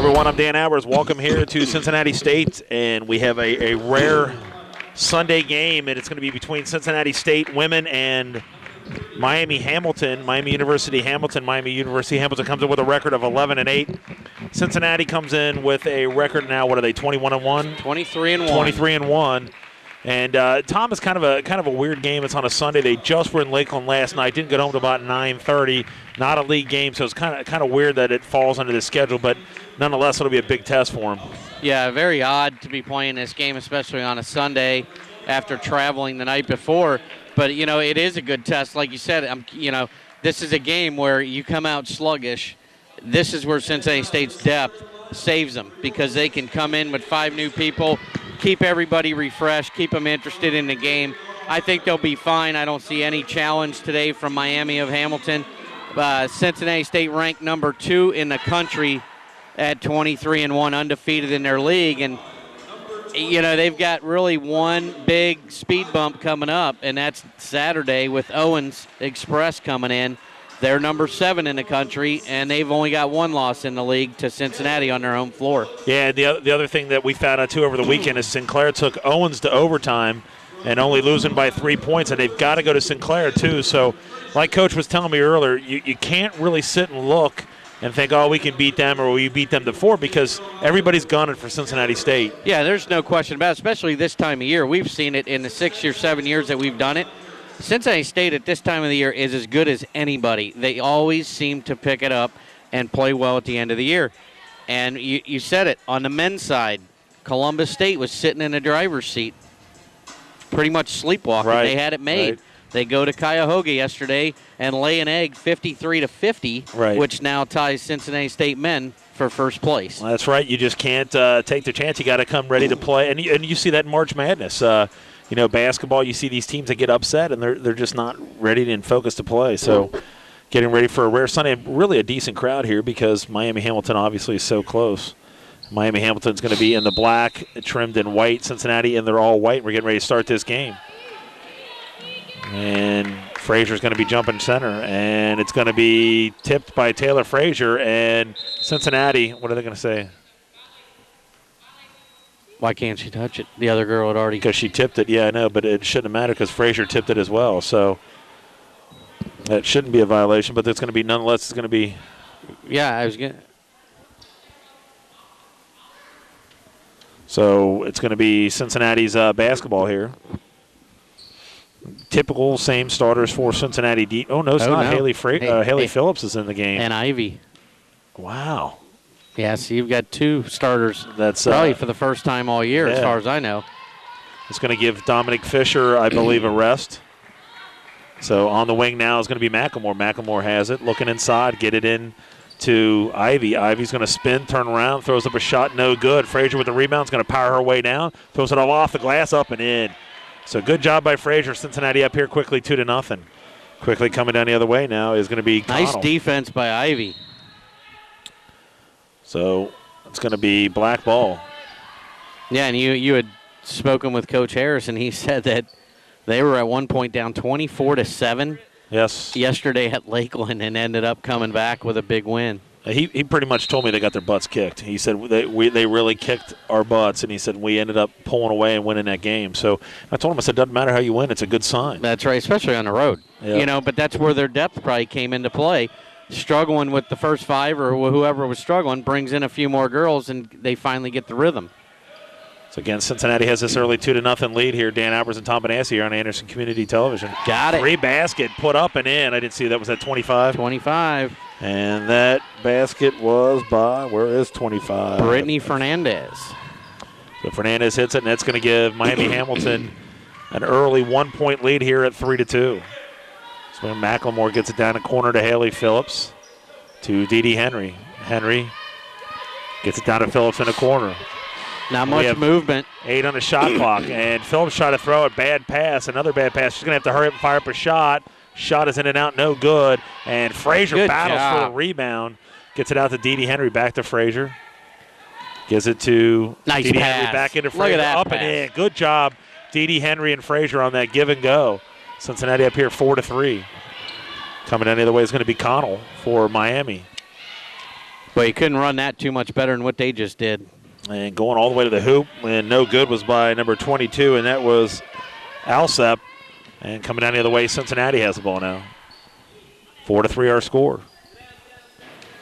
everyone. I'm Dan Albers. Welcome here to Cincinnati State, and we have a rare Sunday game, and it's going to be between Cincinnati State women and Miami Hamilton. Miami University Hamilton. Miami University Hamilton comes in with a record of 11-8. Cincinnati comes in with a record now. What are they? 21-1. 23-1. 23-1. And Tom, is kind of a weird game. It's on a Sunday. They just were in Lakeland last night. Didn't get home to about 9:30. Not a league game, so it's kind of weird that it falls under the schedule. But nonetheless, it'll be a big test for them. Yeah, very odd to be playing this game, especially on a Sunday after traveling the night before. But it is a good test, like you said. This is a game where you come out sluggish. This is where Cincinnati State's depth saves them because they can come in with 5 new people, keep everybody refreshed, keep them interested in the game. I think they'll be fine. I don't see any challenge today from Miami of Hamilton. Cincinnati State ranked number 2 in the country at 23-1, undefeated in their league. And, they've got really one big speed bump coming up, and that's Saturday with Owens Express coming in. They're number 7 in the country, and they've only got 1 loss in the league to Cincinnati on their home floor. Yeah, the other thing that we found out, too, over the weekend is Sinclair took Owens to overtime and only losing by 3 points, and they've got to go to Sinclair, too. So, like Coach was telling me earlier, you can't really sit and look and think, we can beat them or we beat them to 4 because everybody's gunning for Cincinnati State. Yeah, there's no question about it, especially this time of year. We've seen it in the 6 or 7 years that we've done it. Cincinnati State at this time of the year is as good as anybody. They always seem to pick it up and play well at the end of the year. And you said it, on the men's side, Columbus State was sitting in the driver's seat, pretty much sleepwalking. Right. They had it made. Right. They go to Cuyahoga yesterday and lay an egg 53-50, right, which now ties Cincinnati State men for first place. Well, that's right. You just can't take the chance. You got to come ready to play. And you see that in March Madness. Basketball, you see these teams that get upset, and they're just not ready and focused to play. So getting ready for a rare Sunday. Really a decent crowd here because Miami Hamilton obviously is so close. Miami Hamilton's going to be in the black, trimmed in white. Cincinnati, and they're all white. We're getting ready to start this game. And Frazier's going to be jumping center, and it's going to be tipped by Taylor Frazier. And Cincinnati, what are they going to say? Why can't she touch it? The other girl had already. Because she tipped it, yeah, I know, but it shouldn't have mattered because Frazier tipped it as well. So that shouldn't be a violation, but it's going to be nonetheless. It's going to be. Yeah, I was going. So it's going to be Cincinnati's basketball here. Typical same starters for Cincinnati. Oh no, it's not. No. Haley Phillips is in the game. And Ivy. Wow. Yeah, so you've got 2 starters. That's probably for the first time all year, as far as I know. It's going to give Dominic Fisher, I believe, a rest. So on the wing now is going to be McLemore. McLemore has it, looking inside, get it in to Ivy. Ivy's going to spin, turn around, throws up a shot, no good. Frazier with the rebound is going to power her way down, throws it all off the glass, up and in. So good job by Frazier. Cincinnati up here quickly 2-0. Quickly coming down the other way now is going to be Connell. Nice defense by Ivy. So it's going to be black ball. Yeah, and you had spoken with Coach Harris, and he said that they were at one point down 24-7. Yes. Yesterday at Lakeland and ended up coming back with a big win. He pretty much told me they got their butts kicked. He said they really kicked our butts, and he said we ended up pulling away and winning that game. So I told him, I said, doesn't matter how you win, it's a good sign. That's right, especially on the road. Yep. But that's where their depth probably came into play. Struggling with the first 5 or whoever was struggling brings in a few more girls, and they finally get the rhythm. So, again, Cincinnati has this early 2-0 lead here. Dan Albers and Tom Benassi here on Anderson Community Television. Got it. 3 basket put up and in. I didn't see that. Was that 25? 25. And that basket was by, where is 25? Brittany Fernandez. So Fernandez hits it, and that's going to give Miami Hamilton an early 1-point lead here at 3-2. So when McLemore gets it down the corner to Haley Phillips, to Dee Henry. Henry gets it down to Phillips in the corner. Not much movement. 8 on the shot clock, and Phillips tried to throw a bad pass, another bad pass. She's going to have to hurry up and fire up a shot. Shot is in and out, no good. And Frazier battles for a rebound. Gets it out to Dee Henry, back to Frazier. Gives it to Dee Henry, back into Frazier. Look at that up pass. And in. Good job, Dee Henry and Frazier on that give and go. Cincinnati up here 4-3. Coming down the other way is going to be Connell for Miami. But you couldn't run that too much better than what they just did. And going all the way to the hoop, and no good was by number 22, and that was Alsep. And coming down the other way, Cincinnati has the ball now. 4-3 our score.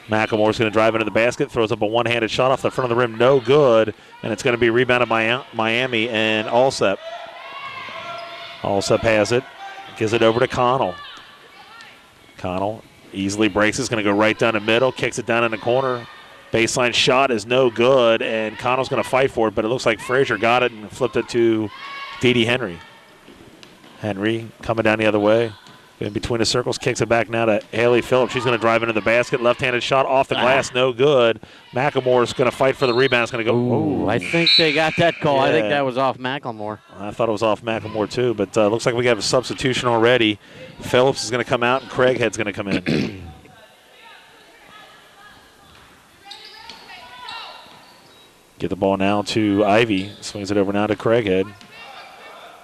McElmore's going to drive into the basket, throws up a one-handed shot off the front of the rim, no good, and it's going to be rebounded by Miami and Alsep. Alsep has it, gives it over to Connell. Connell easily breaks it, going to go right down the middle, kicks it down in the corner. Baseline shot is no good, and Connell's going to fight for it, but it looks like Frazier got it and flipped it to Dee Henry. Henry coming down the other way. In between the circles, kicks it back now to Haley Phillips. She's going to drive into the basket. Left-handed shot off the glass, no good. McElmore's going to fight for the rebound. It's going to go. Ooh, I think they got that call. Yeah. I think that was off McElmore. I thought it was off McElmore too, but looks like we have a substitution already. Phillips is going to come out, and Craighead's going to come in. Get the ball now to Ivy. Swings it over now to Craighead.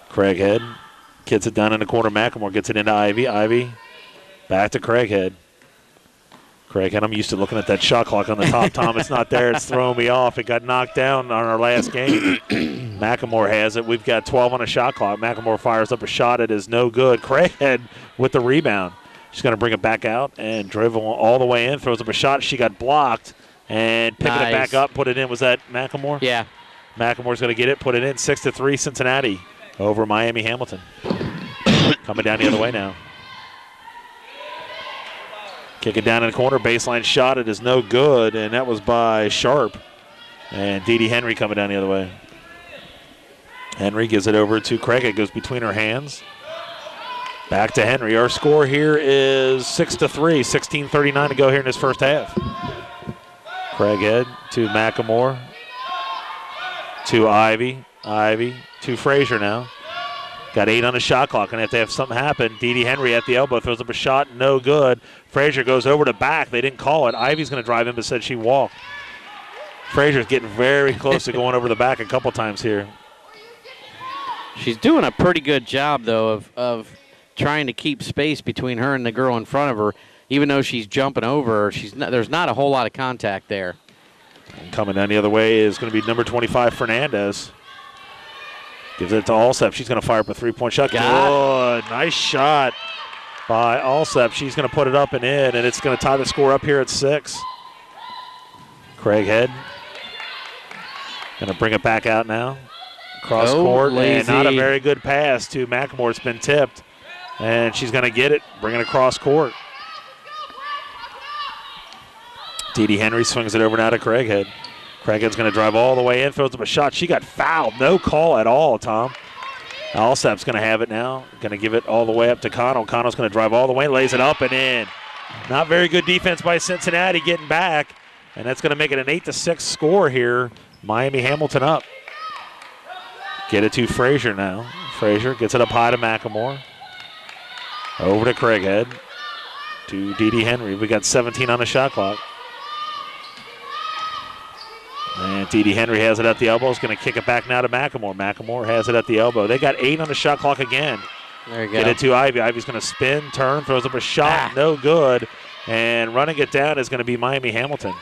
Craighead gets it down in the corner. McElmore gets it into Ivy. Ivy back to Craighead. Craighead, I'm used to looking at that shot clock on the top, Tom. It's not there. It's throwing me off. It got knocked down on our last game. McElmore has it. We've got 12 on a shot clock. McElmore fires up a shot. It is no good. Craighead with the rebound. She's going to bring it back out and dribble all the way in. Throws up a shot. She got blocked. And picking it back up, put it in. Was that McElmore? Yeah. McElmore's going to get it, put it in. 6-3 Cincinnati over Miami Hamilton. Coming down the other way now. Kick it down in the corner. Baseline shot. It is no good, and that was by Sharp. And Dee Henry coming down the other way. Henry gives it over to Craig. It goes between her hands. Back to Henry. Our score here is 6-3. 16:39 to go here in this first half. Craighead to McElmore. To Ivy. Ivy to Frazier now. Got 8 on the shot clock, and if they have something happen, Dee Henry at the elbow throws up a shot, no good. Frazier goes over to back. They didn't call it. Ivy's going to drive in, but said she walked. Frazier's getting very close to going over the back a couple times here. She's doing a pretty good job, though, of trying to keep space between her and the girl in front of her. Even though she's jumping over, there's not a whole lot of contact there. And coming down the other way is going to be number 25, Fernandez. Gives it to Alsep. She's going to fire up a three-point shot. Good. Nice shot by Alsep. She's going to put it up and in, and it's going to tie the score up here at 6. Craighead going to bring it back out now. Cross court, and not a very good pass to McElmore. It's been tipped, and she's going to get it, bring it across court. Dee Henry swings it over now to Craighead. Craighead's going to drive all the way in, throws up a shot. She got fouled. No call at all, Tom. Alsep's going to have it now. Going to give it all the way up to Connell. Connell's going to drive all the way, lays it up and in. Not very good defense by Cincinnati getting back, and that's going to make it an 8-6 score here. Miami Hamilton up. Get it to Frazier now. Frazier gets it up high to McElmore. Over to Craighead. To Dee Henry. We got 17 on the shot clock. And Dee Henry has it at the elbow. Is going to kick it back now to McElmore. McElmore has it at the elbow. They got 8 on the shot clock again. There you go. Get it to Ivy. Ivy's going to spin, turn, throws up a shot. No good. And running it down is going to be Miami Hamilton.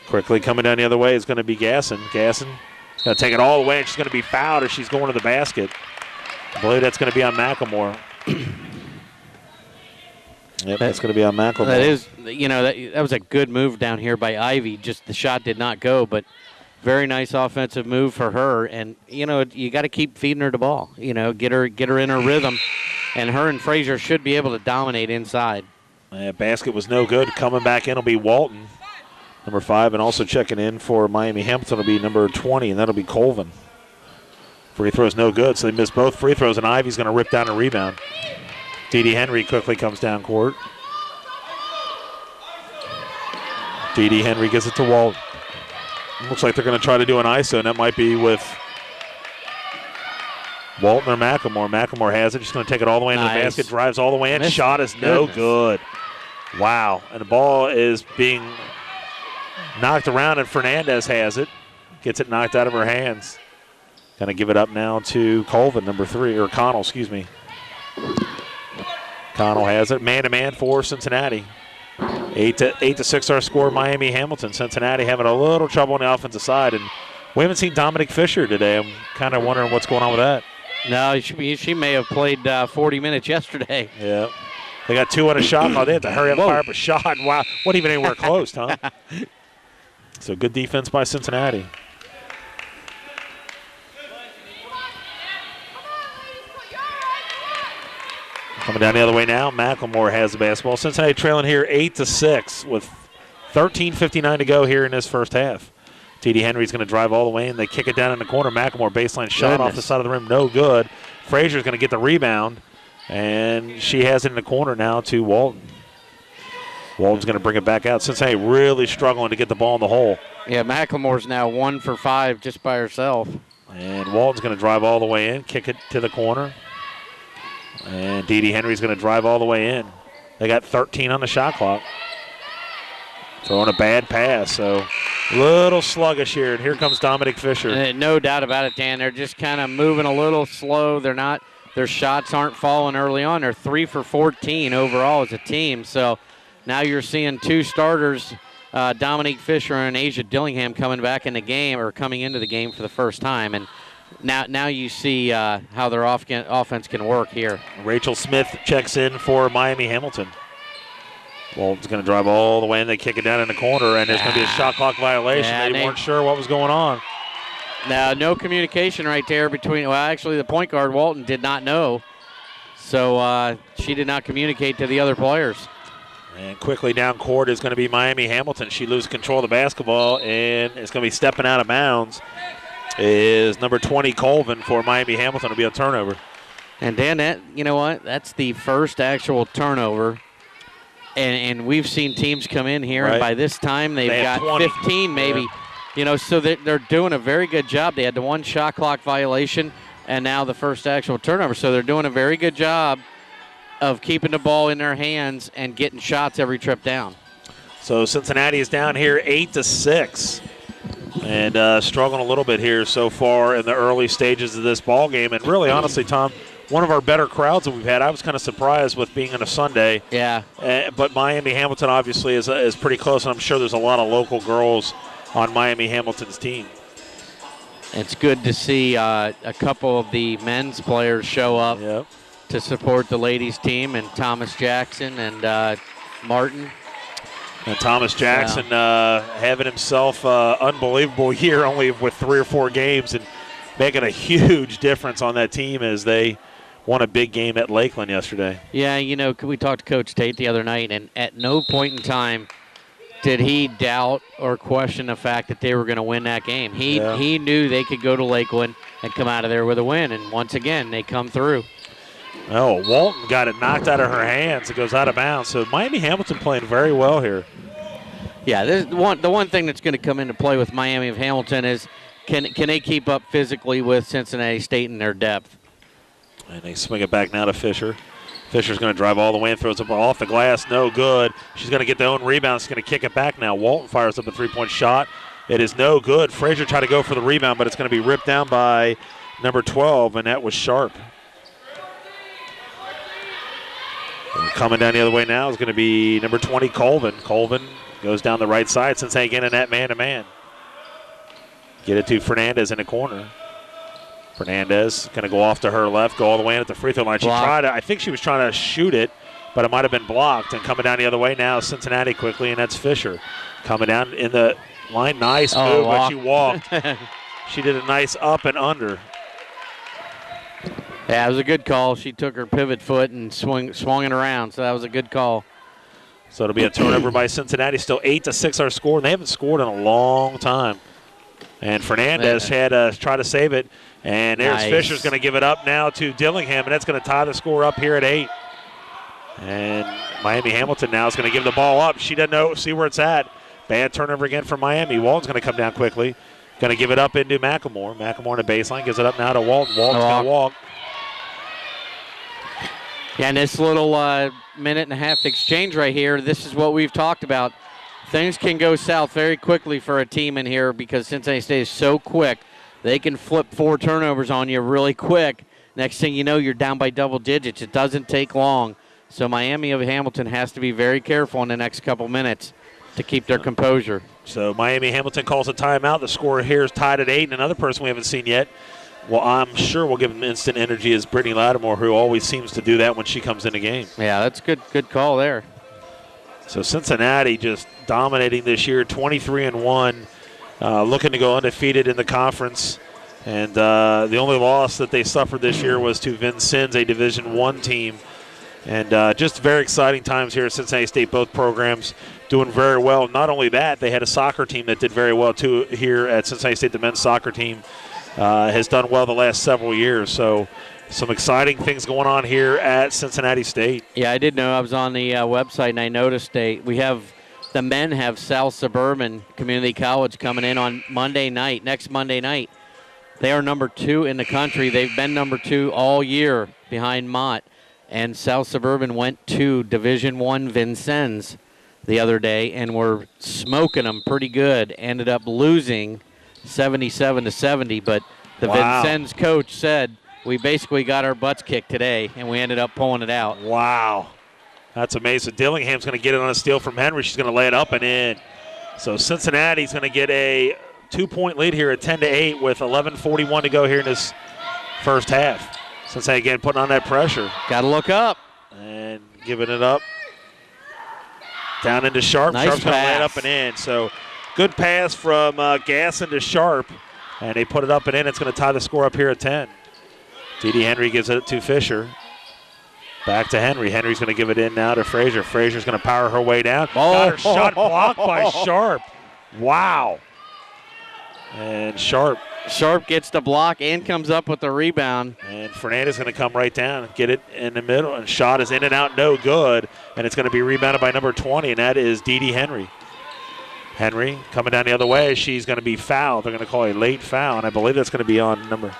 Quickly coming down the other way is going to be Gasson. Gasson is going to take it all the way, and she's going to be fouled as she's going to the basket. I believe that's going to be on McElmore. Yep, that's going to be on McElmore. That is, that was a good move down here by Ivy. Just the shot did not go, but very nice offensive move for her. And, you got to keep feeding her the ball. Get her in her rhythm. And her and Frazier should be able to dominate inside. Basket was no good. Coming back in will be Walton, number 5, and also checking in for Miami Hamilton will be number 20, and that'll be Colvin. Free throw's no good, so they missed both free throws, and Ivy's going to rip down a rebound. Dee Henry quickly comes down court. Dee Henry gives it to Walt. Looks like they're going to try to do an ISO, and that might be with Walton or McElmore. McElmore has it. She's going to take it all the way into the basket, drives all the way in. Shot is no good. Wow. And the ball is being knocked around, and Fernandez has it. Gets it knocked out of her hands. Going to give it up now to Colvin, number 3, or Connell, excuse me. Connell has it. Man-to-man for Cincinnati. 8 to 6 our score. Miami Hamilton. Cincinnati having a little trouble on the offensive side, and we haven't seen Dominic Fisher today. I'm kind of wondering what's going on with that. No, she may have played 40 minutes yesterday. Yeah. They got 2 on a shot. Oh, they had to hurry up and fire up a shot. Wow. Wasn't even anywhere close, huh? So good defense by Cincinnati. Coming down the other way now, Macklemore has the basketball. Cincinnati trailing here 8 to 6 with 13:59 to go here in this first half. T.D. Henry's going to drive all the way, and they kick it down in the corner. Macklemore baseline shot off the side of the rim, no good. Frazier's going to get the rebound, and she has it in the corner now to Walton. Walton's going to bring it back out. Cincinnati really struggling to get the ball in the hole. Yeah, Macklemore's now 1 for 5 just by herself. And Walton's going to drive all the way in, kick it to the corner. And T.D. Henry's going to drive all the way in. They got 13 on the shot clock. Throwing a bad pass, so a little sluggish here. And here comes Dominic Fisher. No doubt about it, Dan. They're just kind of moving a little slow. Their shots aren't falling early on. They're 3 for 14 overall as a team. So now you're seeing 2 starters, Dominic Fisher and Asia Dillingham, coming into the game for the first time. And now you see how their offense can work here. Rachel Smith checks in for Miami Hamilton. Walton's going to drive all the way in. They kick it down in the corner, and there's going to be a shot clock violation. They weren't sure what was going on. Now, no communication right there between – well, actually, the point guard, Walton, did not know. So she did not communicate to the other players. And quickly down court is going to be Miami Hamilton. She loses control of the basketball, and it's going to be stepping out of bounds is number 20, Colvin, for Miami Hamilton. It'll be a turnover. And, Dan, you know what? That's the first actual turnover. And we've seen teams come in here, and by this time they've got 20. 15 maybe. Yeah. You know, so they're doing a very good job. They had the 1 shot clock violation, and now the first actual turnover. So they're doing a very good job of keeping the ball in their hands and getting shots every trip down. So Cincinnati is down here 8 to 6, and struggling a little bit here so far in the early stages of this ball game. And really, honestly, Tom, one of our better crowds that we've had. I was kind of surprised with being on a Sunday. Yeah. But Miami Hamilton obviously is pretty close, and I'm sure there's a lot of local girls on Miami Hamilton's team. It's good to see a couple of the men's players show up to support the ladies' team, and Thomas Jackson and Martin. And Thomas Jackson having himself unbelievable year, only with 3 or 4 games, and making a huge difference on that team as they won a big game at Lakeland yesterday. Yeah, you know, we talked to Coach Tate the other night, and at no point in time did he doubt or question the fact that they were going to win that game. He knew they could go to Lakeland and come out of there with a win, and once again, they come through. Oh, Walton got it knocked out of her hands. It goes out of bounds. So Miami Hamilton playing very well here. Yeah, the one thing that's going to come into play with Miami of Hamilton is can they keep up physically with Cincinnati State in their depth? And they swing it back now to Fisher. Fisher's going to drive all the way and throws the ball off the glass. No good. She's going to get the own rebound. She's going to kick it back now. Walton fires up a 3-point shot. It is no good. Frazier tried to go for the rebound, but it's going to be ripped down by number 12, and that was Sharp. And coming down the other way now is going to be number 20, Colvin. Colvin goes down the right side. Cincinnati again in that man-to-man. Get it to Fernandez in the corner. Fernandez going to go off to her left, go all the way in at the free throw line. I think she was trying to shoot it, but it might have been blocked. And coming down the other way now is Cincinnati quickly, and that's Fisher. Coming down in the line, nice move, but she walked. She did a nice up and under. Yeah, it was a good call. She took her pivot foot and swung it around, so that was a good call. So it'll be a turnover by Cincinnati. Still 8 to 6 our score, and they haven't scored in a long time. And Fernandez had to try to save it. And there's Fisher's going to give it up now to Dillingham, and that's going to tie the score up here at 8. And Miami Hamilton now is going to give the ball up. She doesn't see where it's at. Bad turnover again for Miami. Walton's going to come down quickly. Going to give it up into Macklemore. Macklemore in the baseline gives it up now to Walton. Walton's going to walk. Yeah, and this little minute-and-a-half exchange right here, this is what we've talked about. Things can go south very quickly for a team in here because Cincinnati State is so quick. They can flip 4 turnovers on you really quick. Next thing you know, you're down by double digits. It doesn't take long. So Miami of Hamilton has to be very careful in the next couple minutes to keep their composure. So Miami Hamilton calls a timeout. The score here is tied at 8, and another person we haven't seen yet. Well, I'm sure we'll give him instant energy is Brittany Lattimore, who always seems to do that when she comes in a game. Yeah, that's good call there. So Cincinnati just dominating this year, 23-1, looking to go undefeated in the conference. And the only loss that they suffered this year was to Vincennes, a Division I team. And just very exciting times here at Cincinnati State. Both programs doing very well. Not only that, they had a soccer team that did very well too here at Cincinnati State. The men's soccer team has done well the last several years. So some exciting things going on here at Cincinnati State. Yeah, I did know. I was on the website and I noticed the men have South Suburban Community College coming in on next Monday night. They are number 2 in the country. They've been number 2 all year behind Mott. And South Suburban went to Division I Vincennes the other day and were smoking them pretty good. Ended up losing 77-70, but the Vincennes coach said, we basically got our butts kicked today, and we ended up pulling it out. Wow. That's amazing. Dillingham's going to get it on a steal from Henry. She's going to lay it up and in. So Cincinnati's going to get a 2-point lead here at 10-8 with 11:41 to go here in this first half. Cincinnati again putting on that pressure. Got to look up. And giving it up. Down into Sharp. Nice Sharp's going to lay it pass. up and in. So good pass from Gasson to Sharp. And they put it up and in. It's going to tie the score up here at 10. Dee Henry gives it to Fisher. Back to Henry. Henry's going to give it in now to Frazier. Frazier's going to power her way down. Got her shot blocked by Sharp. Wow. And Sharp gets the block and comes up with the rebound. And Fernandez is going to come right down, get it in the middle, and shot is in and out, no good. And it's going to be rebounded by number 20, and that is Dee Henry. Henry coming down the other way. She's going to be fouled. They're going to call a late foul, and I believe that's going to be on number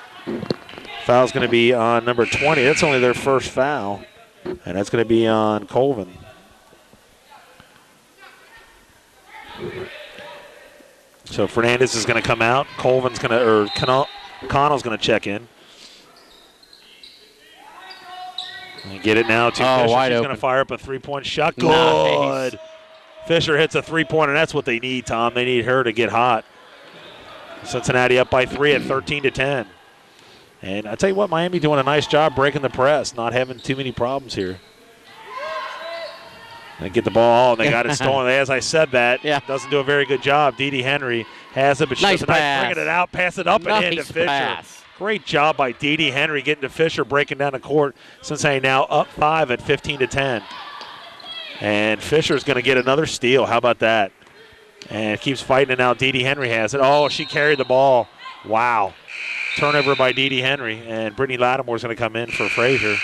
20. That's only their first foul, and that's going to be on Colvin. So Fernandez is going to come out. Colvin's going to, or Connell's going to check in. And get it now to Fisher. She's going to fire up a three-point shot. Good. Nice. Fisher hits a three-pointer, and that's what they need, Tom. They need her to get hot. Cincinnati up by 3 at 13-10. And I tell you what, Miami doing a nice job breaking the press, not having too many problems here. They get the ball, and they got it stolen. As I said that, doesn't do a very good job. Dee Henry has it, but she does bringing it out, pass it up and in to Fisher. Pass. Great job by Dee Henry getting to Fisher, breaking down the court. Cincinnati now up 5 at 15-10. And Fisher's going to get another steal. How about that? And keeps fighting, and now Dee Henry has it. Oh, she carried the ball. Wow. Turnover by Dee Henry, and Brittany Lattimore's going to come in for Frazier.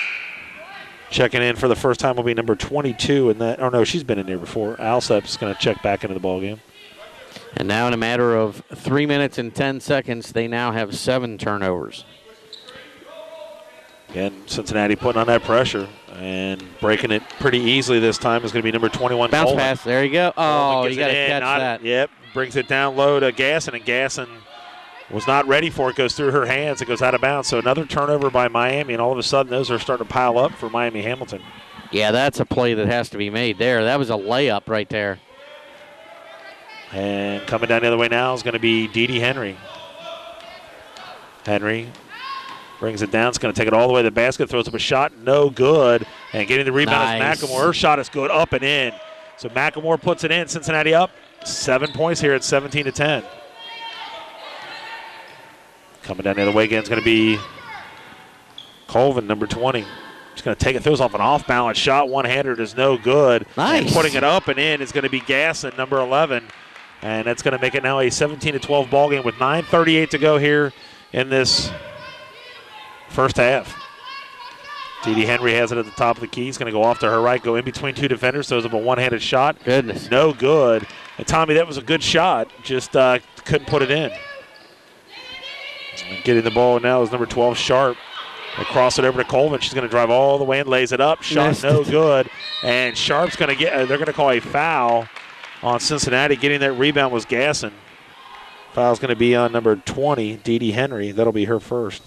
Checking in for the first time will be number 22 in that. Oh, no, she's been in there before. Alsep's going to check back into the ballgame. And now in a matter of 3 minutes and 10 seconds, they now have 7 turnovers. Again, Cincinnati putting on that pressure and breaking it pretty easily this time is going to be number 21. Bounce Coleman. pass. There you go. Oh, you got to catch that. Yep. Brings it down low to Gasson, and Gasson was not ready for it. Goes through her hands. It goes out of bounds. So another turnover by Miami, and all of a sudden those are starting to pile up for Miami Hamilton. Yeah, that's a play that has to be made there. That was a layup right there. And coming down the other way now is going to be Dee Henry. Henry brings it down. It's going to take it all the way to the basket. Throws up a shot. No good. And getting the rebound is McElmore. Her shot is good. Up and in. So McElmore puts it in. Cincinnati up 7 points here at 17-10. Coming down the other way again is going to be Colvin, number 20. Just going to take it. Throws off an off-balance shot. One-hander is no good. Nice. And putting it up and in is going to be Gasson, number 11. And that's going to make it now a 17-12 ball game with 9:38 to go here in this first half. Dee Henry has it at the top of the key. He's going to go off to her right, go in between two defenders. Throws up a one-handed shot. Goodness. No good. And Tommy, that was a good shot. Just couldn't put it in. And getting the ball now is number 12, Sharp. They cross it over to Colvin. She's going to drive all the way and lays it up. Shot no good. And Sharp's going to get, they're going to call a foul on Cincinnati. Getting that rebound was Gasson. Foul's going to be on number 20, Dee Henry. That'll be her first.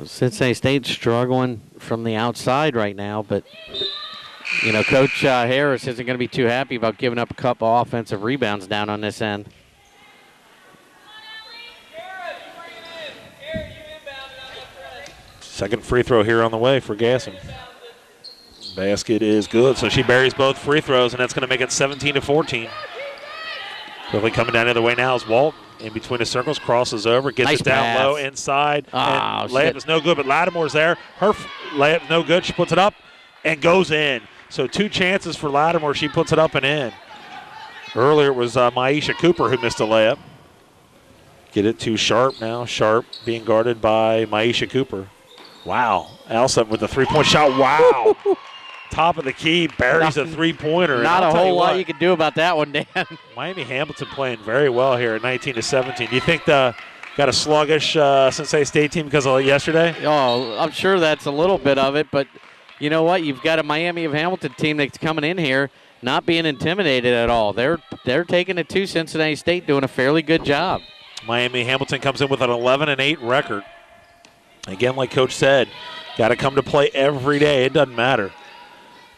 Cincinnati State struggling from the outside right now, but Coach Harris isn't going to be too happy about giving up a couple offensive rebounds down on this end. Second free throw here on the way for Gasson. Basket is good, so she buries both free throws, and that's going to make it 17-14. Quickly coming down the other way now is Walton. In between the circles, crosses over, gets nice it down pass. low inside. And layup shit. is no good, but Lattimore's there. Her layup no good. She puts it up and goes in. So 2 chances for Lattimore. She puts it up and in. Earlier it was Maisha Cooper who missed a layup. Get it to Sharp now. Sharp being guarded by Maisha Cooper. Wow. Alsop with the three-point shot. Wow. Top of the key, buries a three-pointer. Not a whole lot you can do about that one, Dan. Miami Hamilton playing very well here at 19-17. Do you think got a sluggish Cincinnati State team because of yesterday? Oh, I'm sure that's a little bit of it, but you know what? You've got a Miami of Hamilton team that's coming in here not being intimidated at all. They're taking it to Cincinnati State, doing a fairly good job. Miami Hamilton comes in with an 11-8 record. Again, like Coach said, got to come to play every day. It doesn't matter.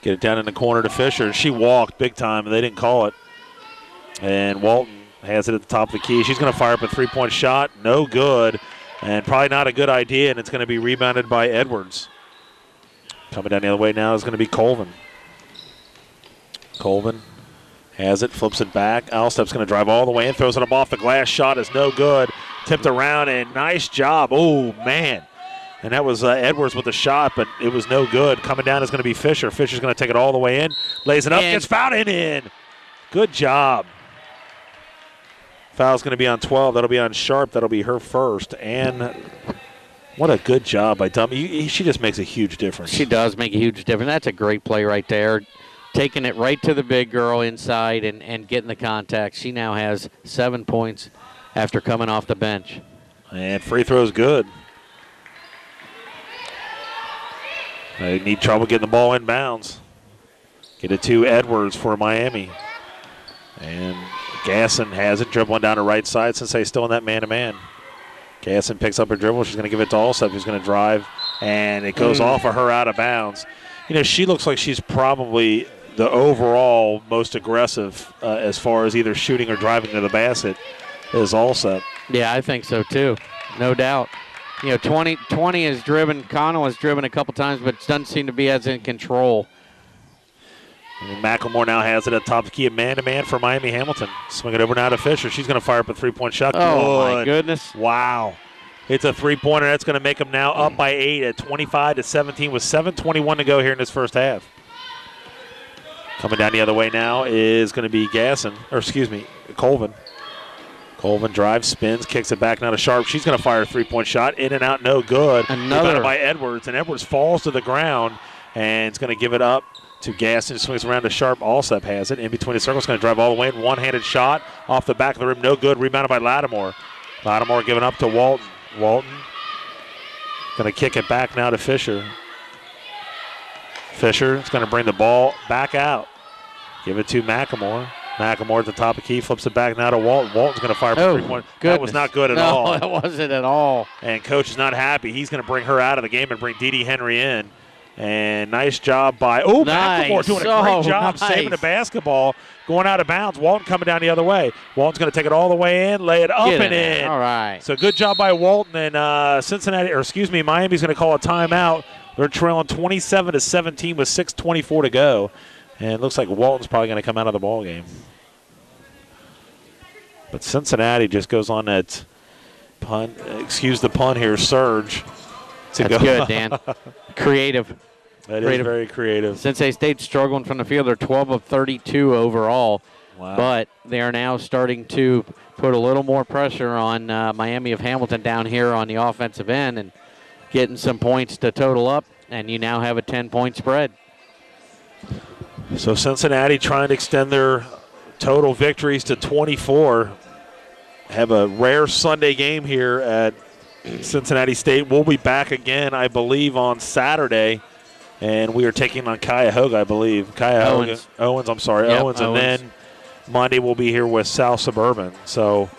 Get it down in the corner to Fisher. She walked big time, and they didn't call it. And Walton has it at the top of the key. She's going to fire up a three-point shot. No good, and probably not a good idea, and it's going to be rebounded by Edwards. Coming down the other way now is going to be Colvin. Colvin has it, flips it back. Alstep's going to drive all the way in, throws it up off the glass. Shot is no good. Tipped around, and nice job. Oh, man. And that was Edwards with the shot, but it was no good. Coming down is going to be Fisher. Fisher's going to take it all the way in. Lays it up, gets fouled and in. Good job. Foul's going to be on 12. That'll be on Sharp. That'll be her first. And what a good job by Dummy. She just makes a huge difference. She does make a huge difference. That's a great play right there. Taking it right to the big girl inside and getting the contact. She now has 7 points after coming off the bench. And free throw's good. They need trouble getting the ball in bounds. Get it to Edwards for Miami. And Gasson has it, dribbling down the right side since they're still in that man-to-man. Gasson picks up her dribble. She's going to give it to Alsop, who's going to drive, and it goes off of her out of bounds. She looks like she's probably the overall most aggressive as far as either shooting or driving to the basket is Alsop. Yeah, I think so too, no doubt. 20 is driven. Connell has driven a couple times, but doesn't seem to be as in control. And McLemore now has it at top of the key, a man-to-man for Miami Hamilton. Swing it over now to Fisher. She's going to fire up a three-point shot. Oh, my goodness. Wow. It's a three-pointer. That's going to make them now up by 8 at 25-17 with 7:21 to go here in this first half. Coming down the other way now is going to be Colvin. Colvin drives, spins, kicks it back now to Sharp. She's going to fire a three-point shot. In and out, no good. Another by Edwards, and Edwards falls to the ground, and it's going to give it up to Gasson. Swings around to Sharp. Alsop has it. In between the circles, going to drive all the way in. One-handed shot off the back of the rim, no good. Rebounded by Lattimore. Lattimore giving up to Walton. Walton going to kick it back now to Fisher. Fisher is going to bring the ball back out. Give it to McLemore. McLemore at the top of the key, flips it back now to Walton. Walton's going to fire for 3 points. That was not good at all. No, that wasn't at all. And Coach is not happy. He's going to bring her out of the game and bring Dee Henry in. And nice job by, McLemore doing a great job saving the basketball, going out of bounds. Walton coming down the other way. Walton's going to take it all the way in, lay it up and in. All right. So good job by Walton, and Miami's going to call a timeout. They're trailing 27-17 with 6:24 to go. And it looks like Walton's probably going to come out of the ball game. But Cincinnati just goes on that pun, excuse the pun here, surge. That's good, Dan. Creative. That is very creative. Cincinnati State's struggling from the field. They're 12 of 32 overall. Wow. But they are now starting to put a little more pressure on Miami of Hamilton down here on the offensive end and getting some points to total up. And you now have a 10-point spread. So Cincinnati trying to extend their total victories to 24. Have a rare Sunday game here at Cincinnati State. We'll be back again, I believe, on Saturday. And we are taking on Cuyahoga, I believe. Owens. Owens. And then Monday we'll be here with South Suburban. So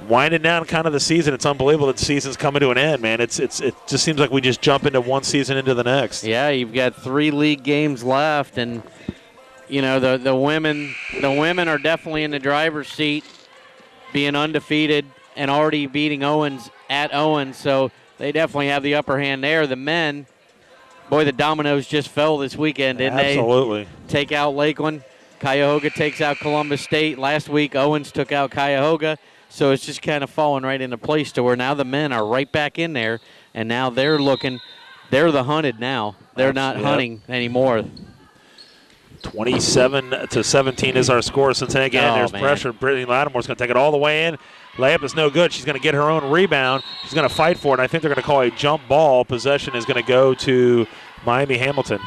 winding down kind of the season. It's unbelievable that the season's coming to an end, man. It just seems like we just jump into one season into the next. Yeah, you've got 3 league games left, and the women are definitely in the driver's seat, being undefeated and already beating Owens at Owens, so they definitely have the upper hand there. The men, boy, the dominoes just fell this weekend, didn't they? Absolutely. Take out Lakeland. Cuyahoga takes out Columbus State. Last week, Owens took out Cuyahoga. So it's just kind of falling right into place to where now the men are right back in there, and now they're the hunted now. They're not hunting anymore. 27-17 is our score. Cincinnati again. There's pressure. Brittany Lattimore's going to take it all the way in. Layup is no good. She's going to get her own rebound. She's going to fight for it. I think they're going to call a jump ball. Possession is going to go to Miami Hamilton.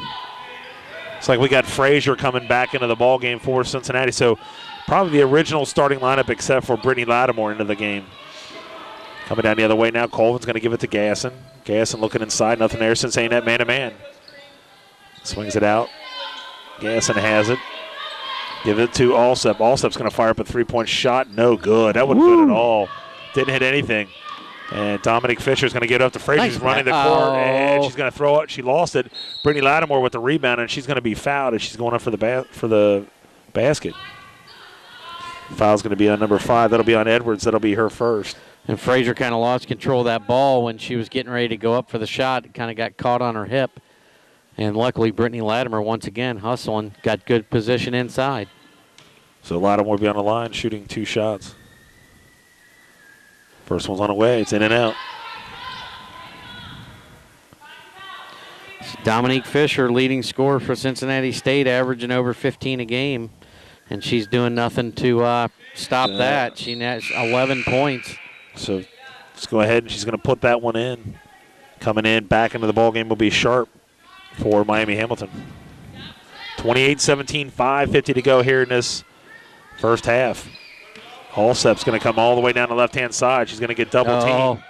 It's like we got Frazier coming back into the ball game for Cincinnati. So probably the original starting lineup except for Brittany Lattimore into the game. Coming down the other way now, Colvin's going to give it to Gasson. Gasson looking inside, nothing there since ain't that man-to-man. Swings it out. Gasson has it. Give it to Alsep. Alsep's going to fire up a three-point shot. No good. That wasn't good at all. Didn't hit anything. And Dominic Fisher's going to get up to Frazier. She's running the court, and she's going to throw it. She lost it. Brittany Lattimore with the rebound, and she's going to be fouled as she's going up for the basket. Foul's going to be on number 5. That'll be on Edwards. That'll be her first. And Frazier kind of lost control of that ball when she was getting ready to go up for the shot. It kind of got caught on her hip. And luckily, Brittany Lattimore, once again, hustling, got good position inside. So Lattimore will be on the line, shooting 2 shots. First one's on the way. It's in and out. Dominique Fisher, leading scorer for Cincinnati State, averaging over 15 a game. And she's doing nothing to stop that. She has 11 points. So let's go ahead, and she's going to put that one in. Coming in, back into the ballgame will be Sharp for Miami Hamilton. 28-17, 5:50 to go here in this first half. Alsep's going to come all the way down the left-hand side. She's going to get double-teamed.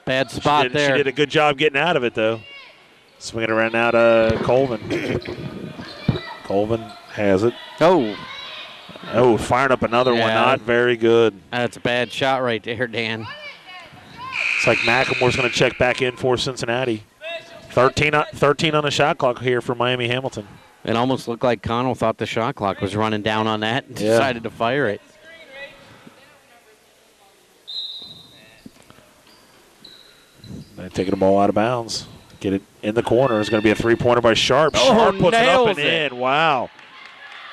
Bad spot there. She did a good job getting out of it, though. Swinging it around now to Colvin. Colvin has it. Oh, firing up another one. Not very good. That's a bad shot right there, Dan. It's like McElmore's going to check back in for Cincinnati. 13 on the shot clock here for Miami Hamilton. It almost looked like Connell thought the shot clock was running down on that and decided to fire it. They're taking the ball out of bounds. Get it in the corner. It's going to be a three-pointer by Sharp. Sharp puts it up and in. Wow.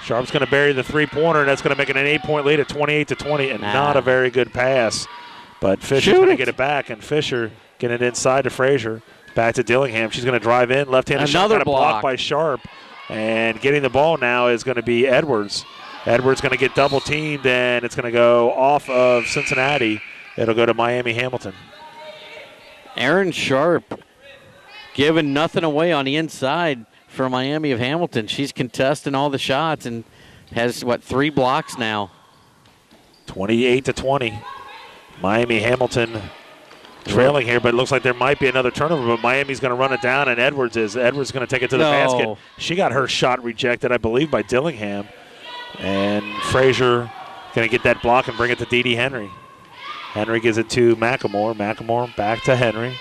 Sharp's going to bury the three-pointer, and that's going to make it an 8-point lead at 28-20, and not a very good pass. But Fisher's going to get it back, and Fisher getting it inside to Frazier. Back to Dillingham. She's going to drive in. Left-handed shot got blocked by Sharp. And getting the ball now is going to be Edwards. Edwards going to get double-teamed, and it's going to go off of Cincinnati. It'll go to Miami Hamilton. Aaron Sharp giving nothing away on the inside for Miami of Hamilton. She's contesting all the shots and has, 3 blocks now. 28-20. Miami Hamilton trailing here, but it looks like there might be another turnover, but Miami's going to run it down, and Edwards is going to take it to the basket. She got her shot rejected, I believe, by Dillingham. And Frazier going to get that block and bring it to Dee Henry. Henry gives it to McElmore. McElmore back to Henry.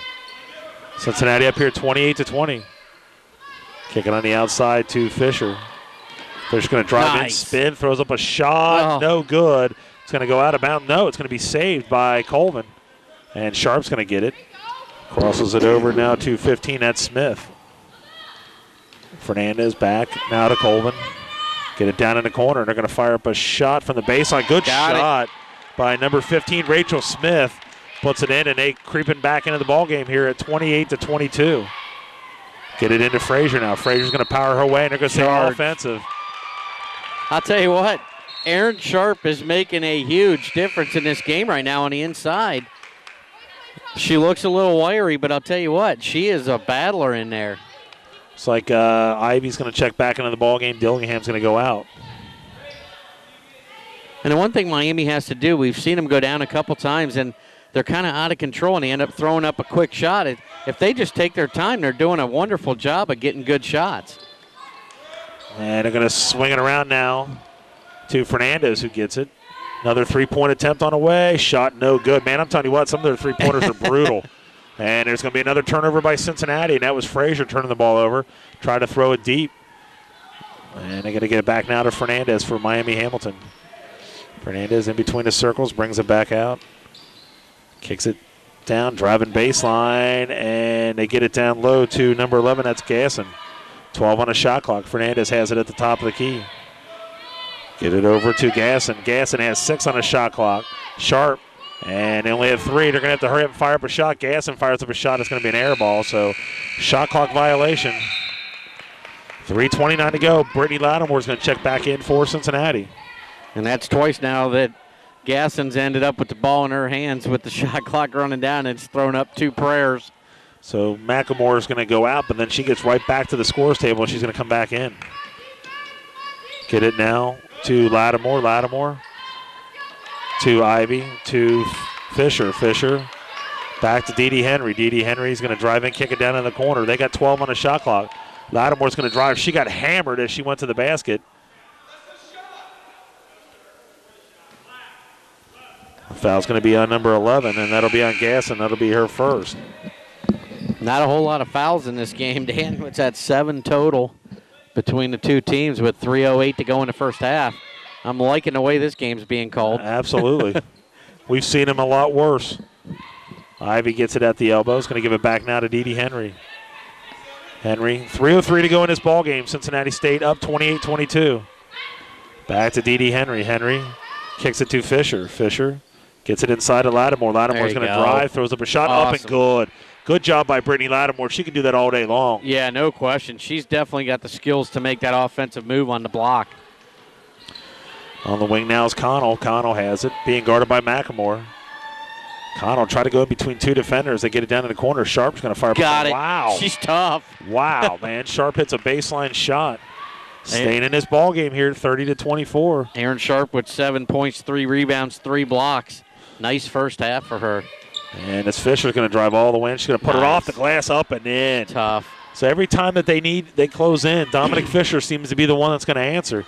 Cincinnati up here 28-20. Kicking on the outside to Fisher. Fisher's going to drive in, spin, throws up a shot. No good. It's going to go out of bounds. No, it's going to be saved by Colvin. And Sharp's going to get it. Crosses it over now to 15. That's Smith. Fernandez back now to Colvin. Get it down in the corner. They're going to fire up a shot from the baseline. Good shot by number 15, Rachel Smith. Puts it in, and they creeping back into the ballgame here at 28-22. Get it into Frazier now. Frazier's going to power her way, and they're going to stay offensive. I'll tell you what, Aaron Sharp is making a huge difference in this game right now on the inside. She looks a little wiry, but I'll tell you what, she is a battler in there. It's like Ivy's going to check back into the ballgame. Dillingham's going to go out. And the one thing Miami has to do, we've seen them go down a couple times, and they're kind of out of control, and they end up throwing up a quick shot. If they just take their time, they're doing a wonderful job of getting good shots. And they're going to swing it around now to Fernandez, who gets it. Another three-point attempt on the way. Shot no good. Man, I'm telling you what, some of their three-pointers are brutal. And there's going to be another turnover by Cincinnati, and that was Frazier turning the ball over. Try to throw it deep. And they're going to get it back now to Fernandez for Miami Hamilton. Fernandez in between the circles, brings it back out. Kicks it down, driving baseline, and they get it down low to number 11. That's Gasson. 12 on the shot clock. Fernandez has it at the top of the key. Get it over to Gasson. Gasson has 6 on the shot clock. Sharp, and they only have 3. They're going to have to hurry up and fire up a shot. Gasson fires up a shot. It's going to be an air ball, so shot clock violation. 3:29 to go. Brittany Lattimore's going to check back in for Cincinnati. And that's twice now that Gasson's ended up with the ball in her hands with the shot clock running down. It's thrown up 2 prayers. So McLemore is going to go out, but then she gets right back to the scores table, and she's going to come back in. Get it now to Lattimore. Lattimore to Ivy to Fisher. Fisher back to Dee Henry. Dee Henry's going to drive in, kick it down in the corner. They got 12 on the shot clock. Lattimore's going to drive. She got hammered as she went to the basket. Foul's going to be on number 11, and that'll be on Gasson. That'll be her first. Not a whole lot of fouls in this game, Dan. It's at 7 total between the two teams with 3:08 to go in the first half. I'm liking the way this game's being called. Absolutely. We've seen him a lot worse. Ivy gets it at the elbow. He's going to give it back now to Dee Henry. Henry, 3:03 to go in this ball game. Cincinnati State up 28-22. Back to Dee Henry. Henry kicks it to Fisher. Fisher gets it inside to Lattimore. Lattimore's going to drive, throws up a shot, awesome. Up and good. Good job by Brittany Lattimore. She can do that all day long. Yeah, no question. She's definitely got the skills to make that offensive move on the block. On the wing now is Connell. Connell has it, being guarded by McLemore. Connell tried to go in between 2 defenders. They get it down in the corner. Sharp's going to fire. Got it. Wow. She's tough. Wow, man. Sharp hits a baseline shot. Staying in this ball game here, 30-24. Aaron Sharp with 7 points, 3 rebounds, 3 blocks. Nice first half for her. And this Fisher's going to drive all the way in. She's going to put it off the glass, up and in. Tough. So every time that they close in, Dominic Fisher seems to be the one that's going to answer.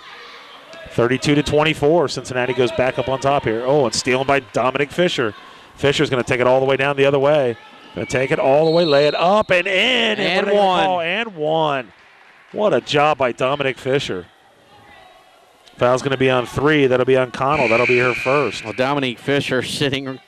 32-24. Cincinnati goes back up on top here. Oh, and stealing by Dominic Fisher. Fisher's going to take it all the way down the other way. Going to take it all the way, lay it up and in. And one. And one. What a job by Dominic Fisher. Foul's going to be on 3. That'll be on Connell. That'll be her first. Well, Dominique Fisher sitting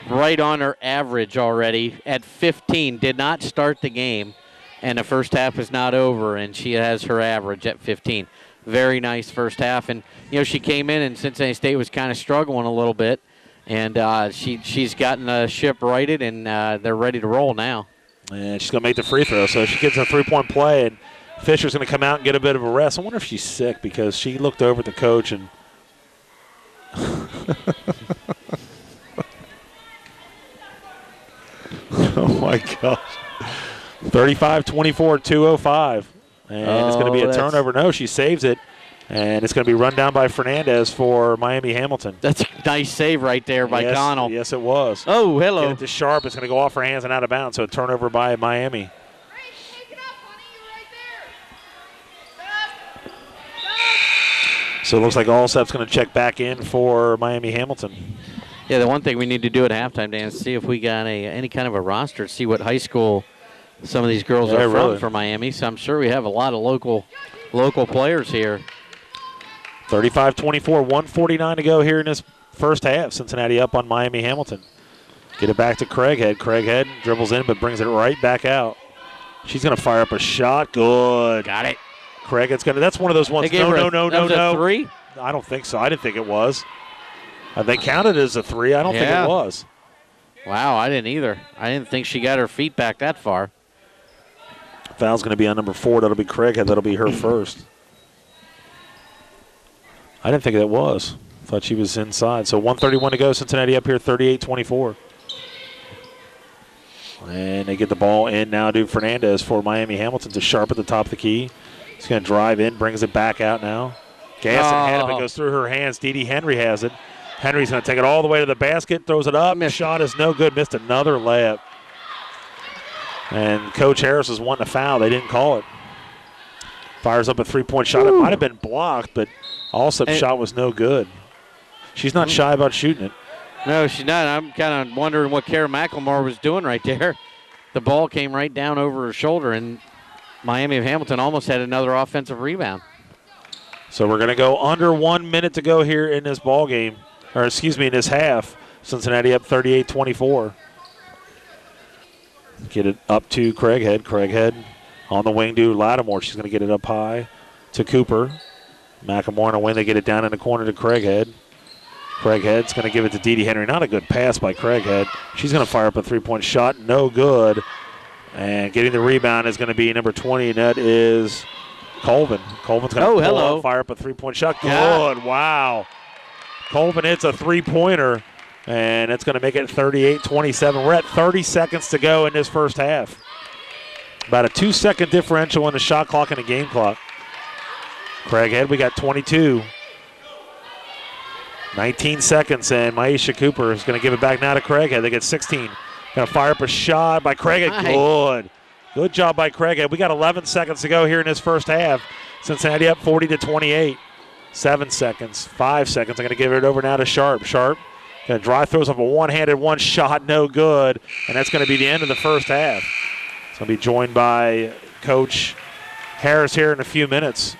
right on her average already at 15. Did not start the game, and the first half is not over, and she has her average at 15. Very nice first half. And, she came in, and Cincinnati State was kind of struggling a little bit, and she's gotten the ship righted, and they're ready to roll now. And she's going to make the free throw. So she gets a 3-point play, and Fisher's going to come out and get a bit of a rest. I wonder if she's sick because she looked over at the coach and oh, my gosh. 35-24, 2:05. And it's going to be a turnover. No, she saves it. And it's going to be run down by Fernandez for Miami Hamilton. That's a nice save right there by Connell. Yes, it was. Oh, hello. Get it to Sharp. It's going to go off her hands and out of bounds. So a turnover by Miami. So it looks like Allsup's going to check back in for Miami Hamilton. Yeah, the one thing we need to do at halftime, Dan, is see if we got any kind of a roster, see what high school some of these girls are from for Miami. So I'm sure we have a lot of local players here. 35-24, 1:49 to go here in this first half. Cincinnati up on Miami Hamilton. Get it back to Craighead. Craighead dribbles in but brings it right back out. She's going to fire up a shot. Good. Got it. Craighead's going to. That's one of those ones. No. 3? I don't think so. I didn't think it was. They counted it as a 3. I don't think it was. Wow, I didn't either. I didn't think she got her feet back that far. Foul's going to be on number 4. That'll be Craighead. That'll be her first. I didn't think that was. Thought she was inside. So 1:31 to go. Cincinnati up here 38-24. And they get the ball in now to Fernandez for Miami Hamilton to Sharp at the top of the key. He's going to drive in, brings it back out now. Gasson had it, but goes through her hands. Dee Henry has it. Henry's going to take it all the way to the basket, throws it up. Shot is no good. Missed another layup. And Coach Harris was wanting a foul. They didn't call it. Fires up a 3-point shot. It might have been blocked, but Allsup's shot was no good. she's not shy about shooting it. No, she's not. I'm kind of wondering what Kara McLemore was doing right there. The ball came right down over her shoulder, and Miami of Hamilton almost had another offensive rebound. So we're going to go under 1 minute to go here in this ball game, or excuse me, in this half. Cincinnati up 38-24. Get it up to Craighead. Craighead on the wing to Lattimore. She's going to get it up high to Cooper. McLemore on a wing. They get it down in the corner to Craighead. Craighead's going to give it to Dee Dee Henry. Not a good pass by Craighead. She's going to fire up a three-point shot. No good. And getting the rebound is going to be number 20, and that is Colvin. Colvin's going to fire up a three-point shot. Good. Yeah. Wow. Colvin hits a three-pointer, and it's going to make it 38-27. We're at 30 seconds to go in this first half. About a 2-second differential in the shot clock and the game clock. Craighead, we got 22. 19 seconds, and Maisha Cooper is going to give it back now to Craighead. They get 16. Going to fire up a shot by Craighead. Good. Good job by Craighead. We got 11 seconds to go here in this first half. Cincinnati up 40-28. 7 seconds, 5 seconds. I'm going to give it over now to Sharp. Sharp going to drive, throws up a one-handed one shot, no good, and that's going to be the end of the first half. It's going to be joined by Coach Harris here in a few minutes.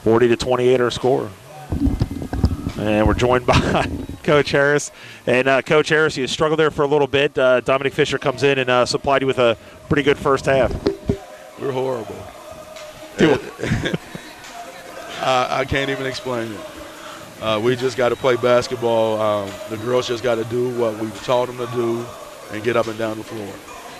40-28 our score. And we're joined by Coach Harris. And Coach Harris, you struggled there for a little bit. Dominic Fisher comes in and supplied you with a pretty good first half. We're horrible. I can't even explain it. We just got to play basketball. The girls just got to do what we've taught them to do and get up and down the floor.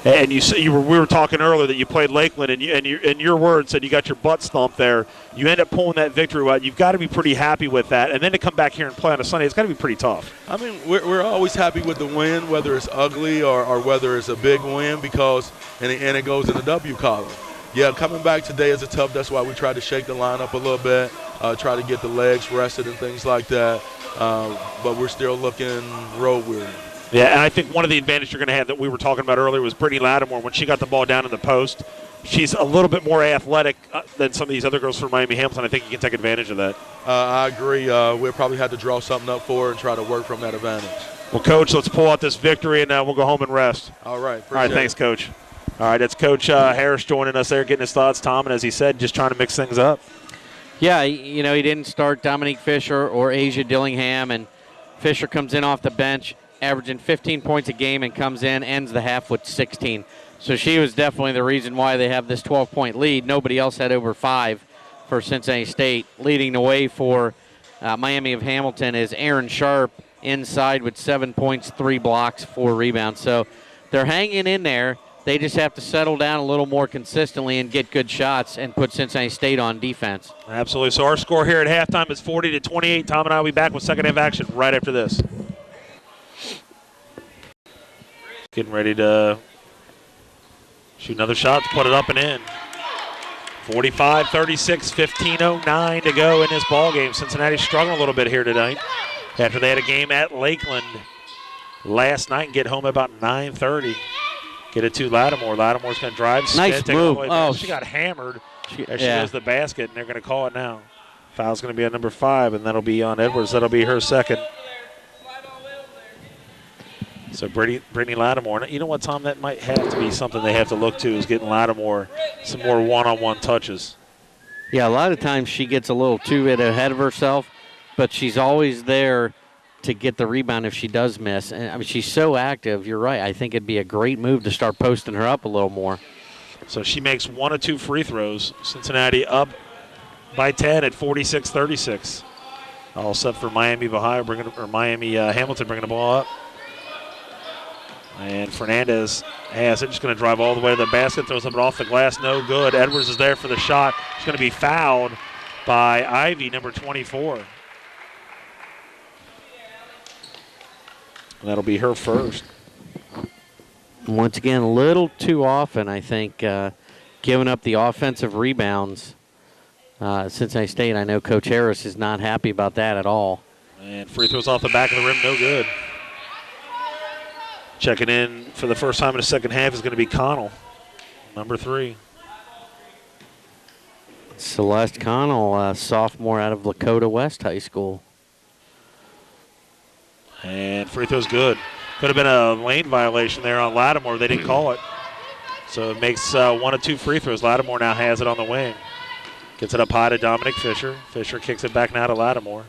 And we were talking earlier that you played Lakeland, and in your words said you got your butt stomped there. You end up pulling that victory out. You've got to be pretty happy with that. And then to come back here and play on a Sunday, it's got to be pretty tough. I mean, we're always happy with the win, whether it's ugly or whether it's a big win, because and it goes in the W column. Yeah, coming back today is a tough. That's why we tried to shake the lineup a little bit, try to get the legs rested and things like that. But we're still looking road weary. Yeah, and I think one of the advantages you're going to have that we were talking about earlier was Brittany Lattimore. When she got the ball down in the post, she's a little bit more athletic than some of these other girls from Miami Hamilton. I think you can take advantage of that. I agree. We'll probably have to draw something up for her and try to work from that advantage. Well, Coach, let's pull out this victory, and we'll go home and rest. All right. All right, thanks, Coach. All right, that's Coach Harris joining us there, getting his thoughts. Tom, and as he said, just trying to mix things up. Yeah, he didn't start Dominique Fisher or Asia Dillingham, and Fisher comes in off the bench, averaging 15 points a game, and comes in, ends the half with 16. So she was definitely the reason why they have this 12-point lead. Nobody else had over 5 for Cincinnati State. Leading the way for Miami of Hamilton is Aaron Sharp inside with 7 points, 3 blocks, 4 rebounds. So they're hanging in there. They just have to settle down a little more consistently and get good shots and put Cincinnati State on defense. Absolutely. So our score here at halftime is 40-28. Tom and I will be back with second half action right after this. Getting ready to shoot another shot, put it up and in. 45-36, 15:09 to go in this ball game. Cincinnati's struggling a little bit here tonight after they had a game at Lakeland last night and get home about 9:30. Get it to Lattimore. Lattimore's going to drive. Nice move. Oh, she got hammered as she goes to the basket, and they're going to call it now. Foul's going to be on number 5, and that'll be on Edwards. That'll be her second. So Brittany Lattimore. You know what, Tom? That might have to be something they have to look to, is getting Lattimore some more one-on-one touches. Yeah, a lot of times she gets a little too ahead of herself, but she's always there to get the rebound if she does miss. And I mean, she's so active. You're right. I think it'd be a great move to start posting her up a little more. So she makes 1 of 2 free throws. Cincinnati up by 10 at 46-36. All set for Miami Hamilton bringing the ball up. And Fernandez has it. Just going to drive all the way to the basket. Throws it off the glass. No good. Edwards is there for the shot. She's going to be fouled by Ivy, number 24. And that'll be her first. Once again, a little too often, I think, giving up the offensive rebounds. Cincinnati State, I know Coach Harris is not happy about that at all. And free throws off the back of the rim, no good. Checking in for the first time in the second half is going to be Connell, number 3. Celeste Connell, a sophomore out of Lakota West High School. And free throw's good. Could have been a lane violation there on Lattimore. They didn't call it. So it makes 1 of 2 free throws. Lattimore now has it on the wing. Gets it up high to Dominic Fisher. Fisher kicks it back now to Lattimore.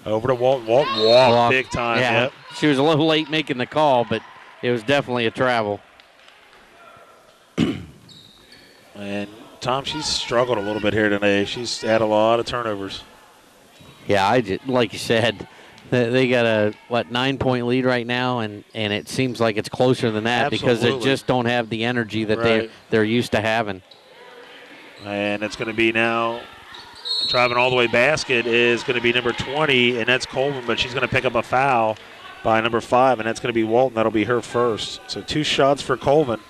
Over to Walton. Walton walked big time. Yeah, yep. She was a little late making the call, but it was definitely a travel. And Tom, she's struggled a little bit here today. She's had a lot of turnovers. Yeah, like you said, they got a 9-point lead right now, and it seems like it's closer than that. Absolutely. Because they just don't have the energy that they're used to having. And it's going to be now driving all the way basket is going to be number 20, and that's Colvin, but she's going to pick up a foul by number 5, and that's going to be Walton. That'll be her first. So 2 shots for Colvin.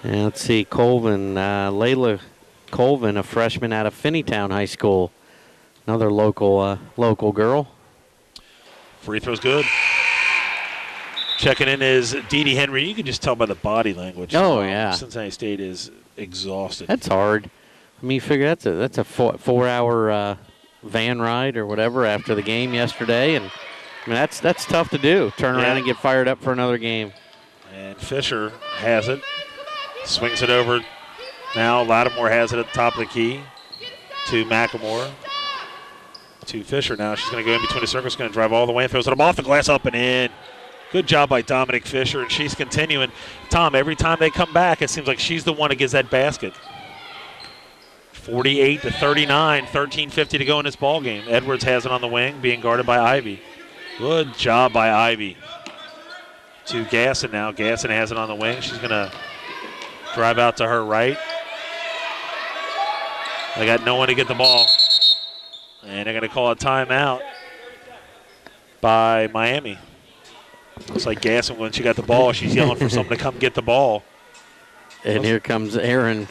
And let's see, Colvin, Layla Colvin, a freshman out of Finneytown High School, another local girl. Free throw's good. Checking in is Dee Dee Henry. You can just tell by the body language. Oh, yeah. Cincinnati State is exhausted. That's hard. I mean, you figure that's a 4-hour van ride or whatever after the game yesterday, and I mean that's tough to do. Turn around and get fired up for another game. And Fisher has it. Swings it over. Now Lattimore has it at the top of the key to McElmore. To Fisher now. She's going to go in between the circles. Going to drive all the way and throws it off the glass, up and in. Good job by Dominic Fisher, and she's continuing. Tom, every time they come back, it seems like she's the one that gets that basket. 48-39, 13:50 to go in this ball game. Edwards has it on the wing, being guarded by Ivy. Good job by Ivy. To Gasson now. Gasson has it on the wing. She's going to drive out to her right. They got no one to get the ball. And they're going to call a timeout by Miami. Looks like Gasson, when she got the ball, she's yelling for someone to come get the ball. And here comes Aaron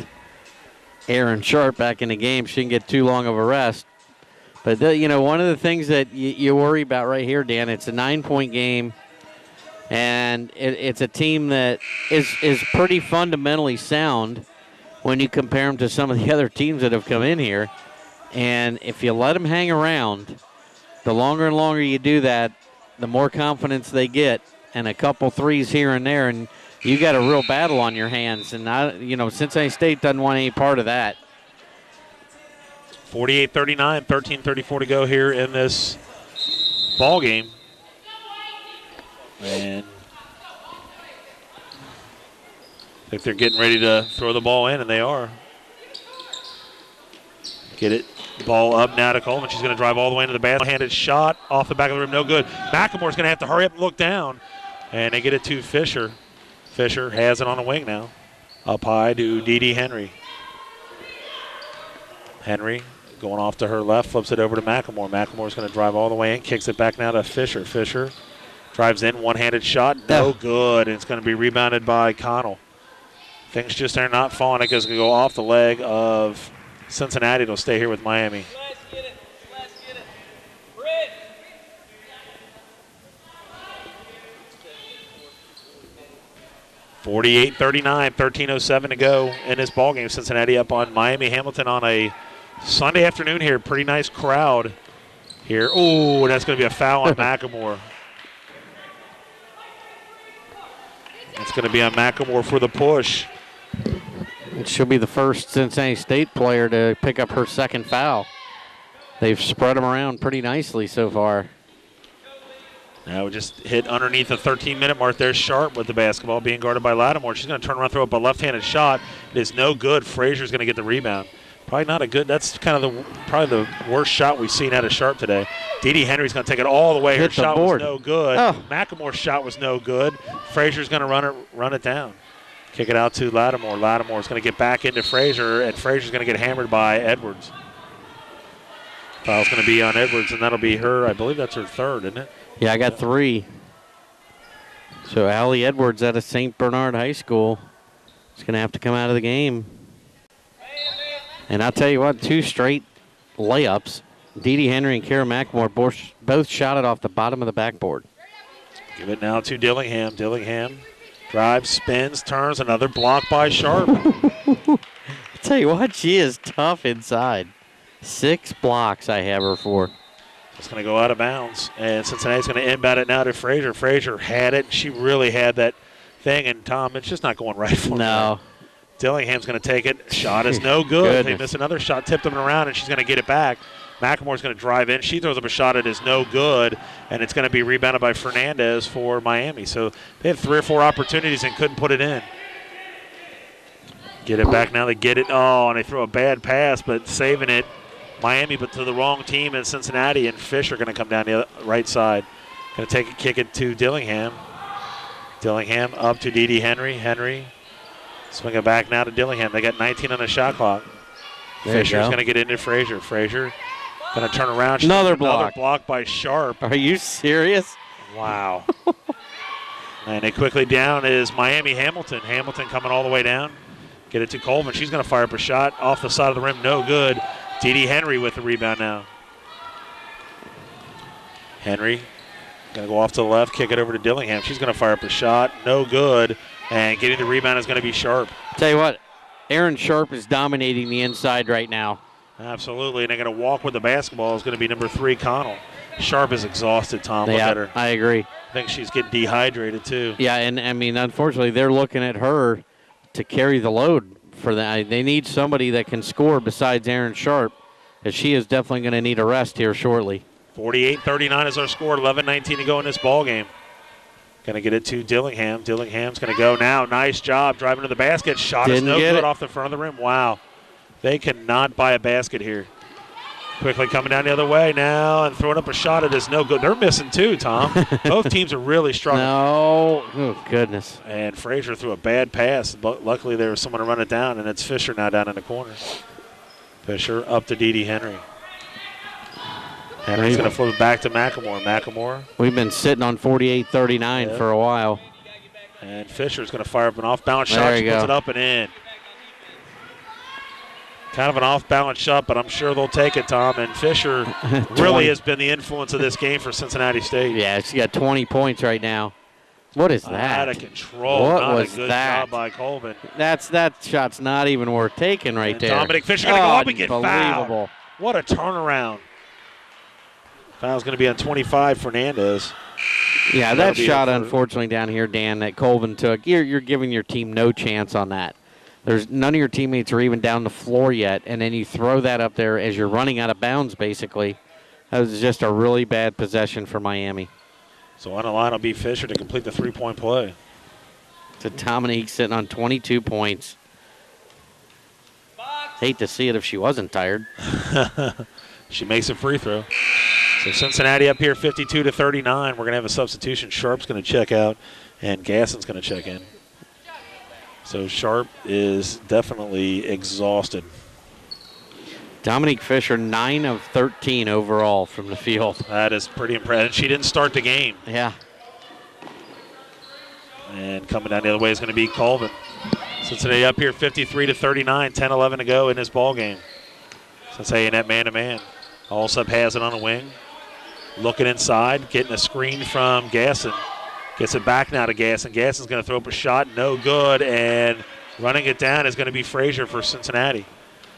Sharp back in the game. She didn't get too long of a rest. But, one of the things that you worry about right here, Dan, it's a 9-point game. And it's a team that is pretty fundamentally sound when you compare them to some of the other teams that have come in here. And if you let them hang around, the longer and longer you do that, the more confidence they get, and a couple threes here and there, and you got a real battle on your hands. And Cincinnati State doesn't want any part of that. 48-39, 13:34 to go here in this ball game. And I think they're getting ready to throw the ball in, and they are. Get it. Ball up now to Coleman. She's going to drive all the way into the basket. Handed shot off the back of the rim. No good. McElmore's going to have to hurry up and look down. And they get it to Fisher. Fisher has it on the wing now. Up high to Dee Dee Henry. Henry going off to her left. Flips it over to McElmore. McElmore's going to drive all the way in. Kicks it back now to Fisher. Fisher drives in. One-handed shot. No good. And it's going to be rebounded by Connell. Things just are not falling. It goes to go off the leg of Cincinnati. It'll stay here with Miami. Let's get it. Bridge. 48-39, 13:07 to go in this ball game. Cincinnati up on Miami Hamilton on a Sunday afternoon here. Pretty nice crowd here. Oh, that's going to be a foul on McElmore. It's going to be on McElmore for the push. She'll be the first Cincinnati State player to pick up her second foul. They've spread them around pretty nicely so far. Now we just hit underneath the 13-minute mark. There's Sharp with the basketball being guarded by Lattimore. She's going to turn around, throw up a left-handed shot. It is no good. Frazier's going to get the rebound. Probably not a good. That's kind of probably the worst shot we've seen out of Sharp today. Dee Dee Henry's going to take it all the way. Her shot was no good. Oh. McElmore's shot was no good. Frazier's going to run it down. Kick it out to Lattimore. Lattimore's going to get back into Frazier, and Frazier's going to get hammered by Edwards. Foul's going to be on Edwards, and that'll be her. I believe that's her third, isn't it? Yeah, I got 3. So Allie Edwards out of St. Bernard High School is going to have to come out of the game. And I'll tell you what, 2 straight layups. Dee Dee Henry and Kara McElmore both shot it off the bottom of the backboard. Give it now to Dillingham. Dillingham Drives, spins, turns, another block by Sharp. I'll tell you what, she is tough inside. 6 blocks I have her for. It's going to go out of bounds, and Cincinnati's going to inbound it now to Frazier. Frazier had it. She really had that thing, and Tom, it's just not going right for her. No. Dillingham's going to take it. Shot is no good. They miss another shot, tipped them around, and she's going to get it back. McLemore's going to drive in. She throws up a shot. It is no good, and it's going to be rebounded by Fernandez for Miami. So they had 3 or 4 opportunities and couldn't put it in. Get it back now. They get it. Oh, and they throw a bad pass, but saving it. Miami, but to the wrong team in Cincinnati, and Fisher going to come down the right side. Going to take it, kick it to Dillingham. Dillingham up to Dee Henry. Henry swing it back now to Dillingham. They got 19 on the shot clock. Fisher's going to get into Frazier. Frazier going to turn around. Another block. Another block by Sharp. Are you serious? Wow. And it quickly down is Miami Hamilton. Hamilton coming all the way down. Get it to Coleman. She's going to fire up a shot off the side of the rim. No good. Dee Henry with the rebound now. Henry going to go off to the left, kick it over to Dillingham. She's going to fire up a shot. No good. And getting the rebound is going to be Sharp. Tell you what, Aaron Sharp is dominating the inside right now. Absolutely. And they're going to walk with the basketball. Is going to be number 3, Connell. Sharp is exhausted, Tom. Look at her. I agree. I think she's getting dehydrated, too. Yeah, and, I mean, unfortunately, they're looking at her to carry the load for that. They need somebody that can score besides Aaron Sharp, as she is definitely going to need a rest here shortly. 48-39 is our score. 11-19 to go in this ball game. Going to get it to Dillingham. Dillingham's going to go now. Nice job driving to the basket. Shot is no good off the front of the rim. Wow. They cannot buy a basket here. Quickly coming down the other way now and throwing up a shot. It is no good. They're missing too, Tom. Both teams are really struggling. No. Oh, goodness. And Frazier threw a bad pass. But luckily there was someone to run it down, and it's Fisher now down in the corner. Fisher up to Dee Henry. Henry's going to flip it back to McLemore. McLemore. We've been sitting on 48-39 for a while. And Fisher's going to fire up an off-balance shot. She puts it up and in. Kind of an off-balance shot, but I'm sure they'll take it, Tom. And Fisher really has been the influence of this game for Cincinnati State. Yeah, she got 20 points right now. What is that? Out of control. What not was a good that? job by Colvin. That shot's not even worth taking right and there. Dominic Fisher going to go up and get fouled. What a turnaround. Foul's going to be on 25, Fernandez. Yeah, that shot, unfortunately, down here, Dan, that Colvin took, you're giving your team no chance on that. There's none of your teammates are even down the floor yet, and then you throw that up there as you're running out of bounds, basically. That was just a really bad possession for Miami. So on the line will be Fisher to complete the three-point play. To Dominique sitting on 22 points. Hate to see it if she wasn't tired. She makes a free throw. So Cincinnati up here 52-39. We're going to have a substitution. Sharp's going to check out, and Gasson's going to check in. So Sharp is definitely exhausted. Dominique Fisher, 9 of 13 overall from the field. That is pretty impressive. She didn't start the game. Yeah. And coming down the other way is going to be Colvin. Cincinnati up here 53-39, 10-11 to go in this ball game. Cincinnati in that man-to-man. Allsup has it on the wing. Looking inside, getting a screen from Gasson. Gets it back now to Gasson. Gasson's going to throw up a shot, no good, and running it down is going to be Frazier for Cincinnati.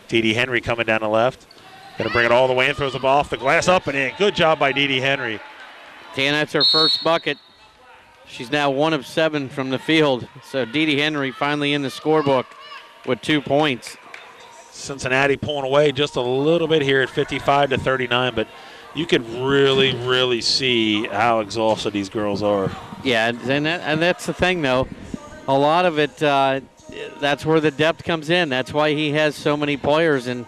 Dee Henry coming down the left. Going to bring it all the way in, throws the ball off the glass, up and in. Good job by Dee Henry. Dan, that's her first bucket. She's now 1 of 7 from the field. So Dee Henry finally in the scorebook with 2 points. Cincinnati pulling away just a little bit here at 55-39, but you can really, really see how exhausted these girls are. Yeah, and that's the thing, though. A lot of it, that's where the depth comes in. That's why he has so many players, and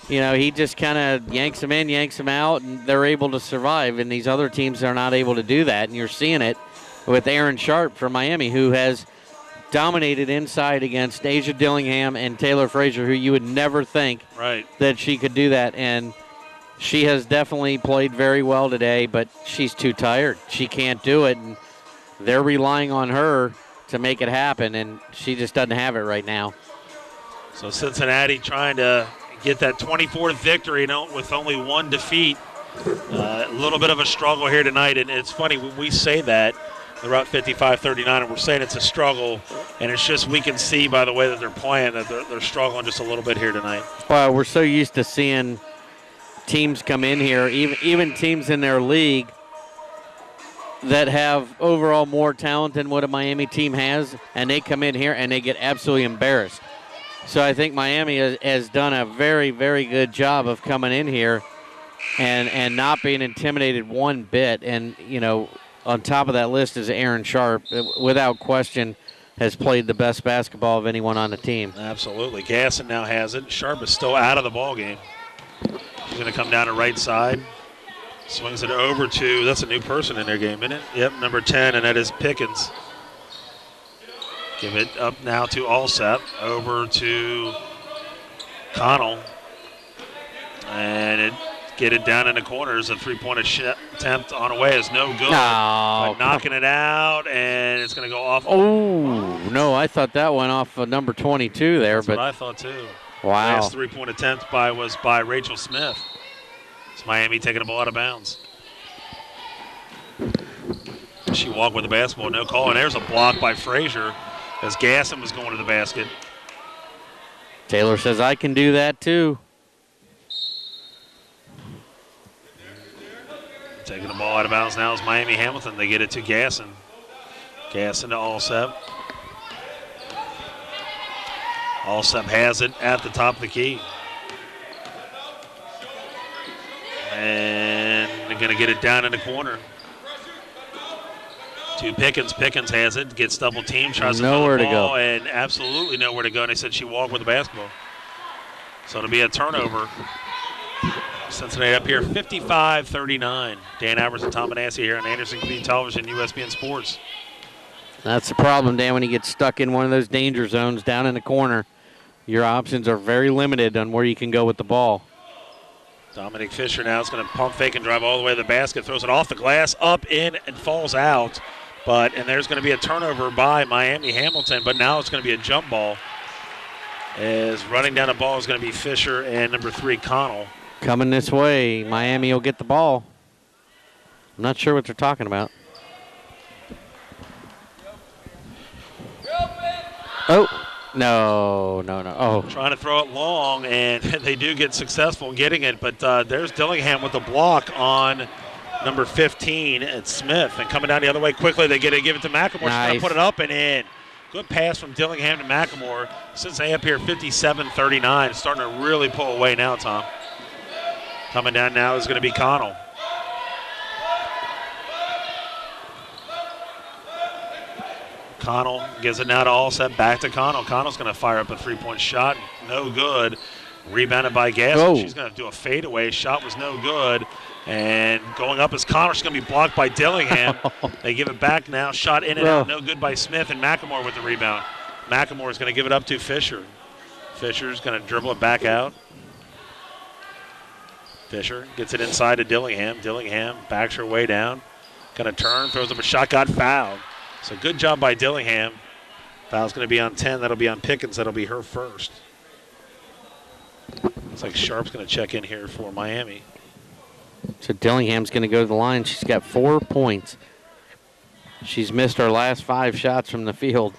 he just kind of yanks them in, yanks them out, and they're able to survive. And these other teams are not able to do that, and you're seeing it with Aaron Sharp from Miami, who has dominated inside against Asia Dillingham and Taylor Frazier, who you would never think that she could do that. And she has definitely played very well today, but she's too tired. She can't do it, and they're relying on her to make it happen, and she just doesn't have it right now. So Cincinnati trying to get that 24th victory with only 1 defeat. A little bit of a struggle here tonight, and it's funny, when we say that, They're up 55-39, and we're saying it's a struggle, and it's just we can see by the way that they're playing that they're struggling just a little bit here tonight. Well, we're so used to seeing teams come in here, even teams in their league that have overall more talent than what a Miami team has, and they come in here and they get absolutely embarrassed. So I think Miami has done a very, very good job of coming in here and not being intimidated one bit. And, you know, on top of that list is Aaron Sharp, without question, has played the best basketball of anyone on the team. Absolutely. Gasson now has it. Sharp is still out of the ball game. He's going to come down to right side. Swings it over to, that's a new person in their game, isn't it? Yep, number 10, and that is Pickens. Give it up now to Allsep. Over to Connell. And get it down in the corners. A three-point attempt on the way is no good. No. But knocking it out, and it's going to go off. Oh, no, I thought that went off of number 22 there. That's what I thought, too. Wow. Last three-point attempt was by Rachel Smith. It's Miami taking the ball out of bounds. She walked with the basketball, no call. And there's a block by Frazier as Gasson was going to the basket. Taylor says, I can do that too. Taking the ball out of bounds now is Miami Hamilton. They get it to Gasson. Gasson to Allsep. Allsep has it at the top of the key. And they're going to get it down in the corner. To Pickens. Pickens has it. Gets double team. Tries nowhere to the ball to go. and absolutely nowhere to go. And they said she walked with the basketball. So it'll be a turnover. Cincinnati up here 55-39. Dan Alvarez and Tom Manassi here on Anderson Community Television, USBN Sports. That's the problem, Dan, when you get stuck in one of those danger zones down in the corner. Your options are very limited on where you can go with the ball. Dominic Fisher now is going to pump fake and drive all the way to the basket. Throws it off the glass, up, in, and falls out. And there's going to be a turnover by Miami Hamilton, but now it's going to be a jump ball. As running down the ball is going to be Fisher and number 3, Connell. Coming this way, Miami will get the ball. I'm not sure what they're talking about. Oh. No. Oh. Trying to throw it long, and they do get successful in getting it. But there's Dillingham with the block on number 15 at Smith. And coming down the other way quickly, they give it to McLemore. Nice. She's going to put it up and in. Good pass from Dillingham to McLemore. Cincinnati up here 57-39. Starting to really pull away now, Tom. Coming down now is going to be Connell. Connell gives it now to Allsep, back to Connell. Connell's going to fire up a three-point shot. No good. Rebounded by Gasson. Oh. She's going to do a fadeaway. Shot was no good. And going up is Connell. She's going to be blocked by Dillingham. They give it back now. Shot in and out. No good by Smith, and McLemore with the rebound. McLemore is going to give it up to Fisher. Fisher's going to dribble it back out. Fisher gets it inside to Dillingham. Dillingham backs her way down. Going to turn, throws up a shot, got fouled. So good job by Dillingham. Foul's going to be on 10. That'll be on Pickens. That'll be her first. Looks like Sharp's going to check in here for Miami. So Dillingham's going to go to the line. She's got 4 points. She's missed her last 5 shots from the field.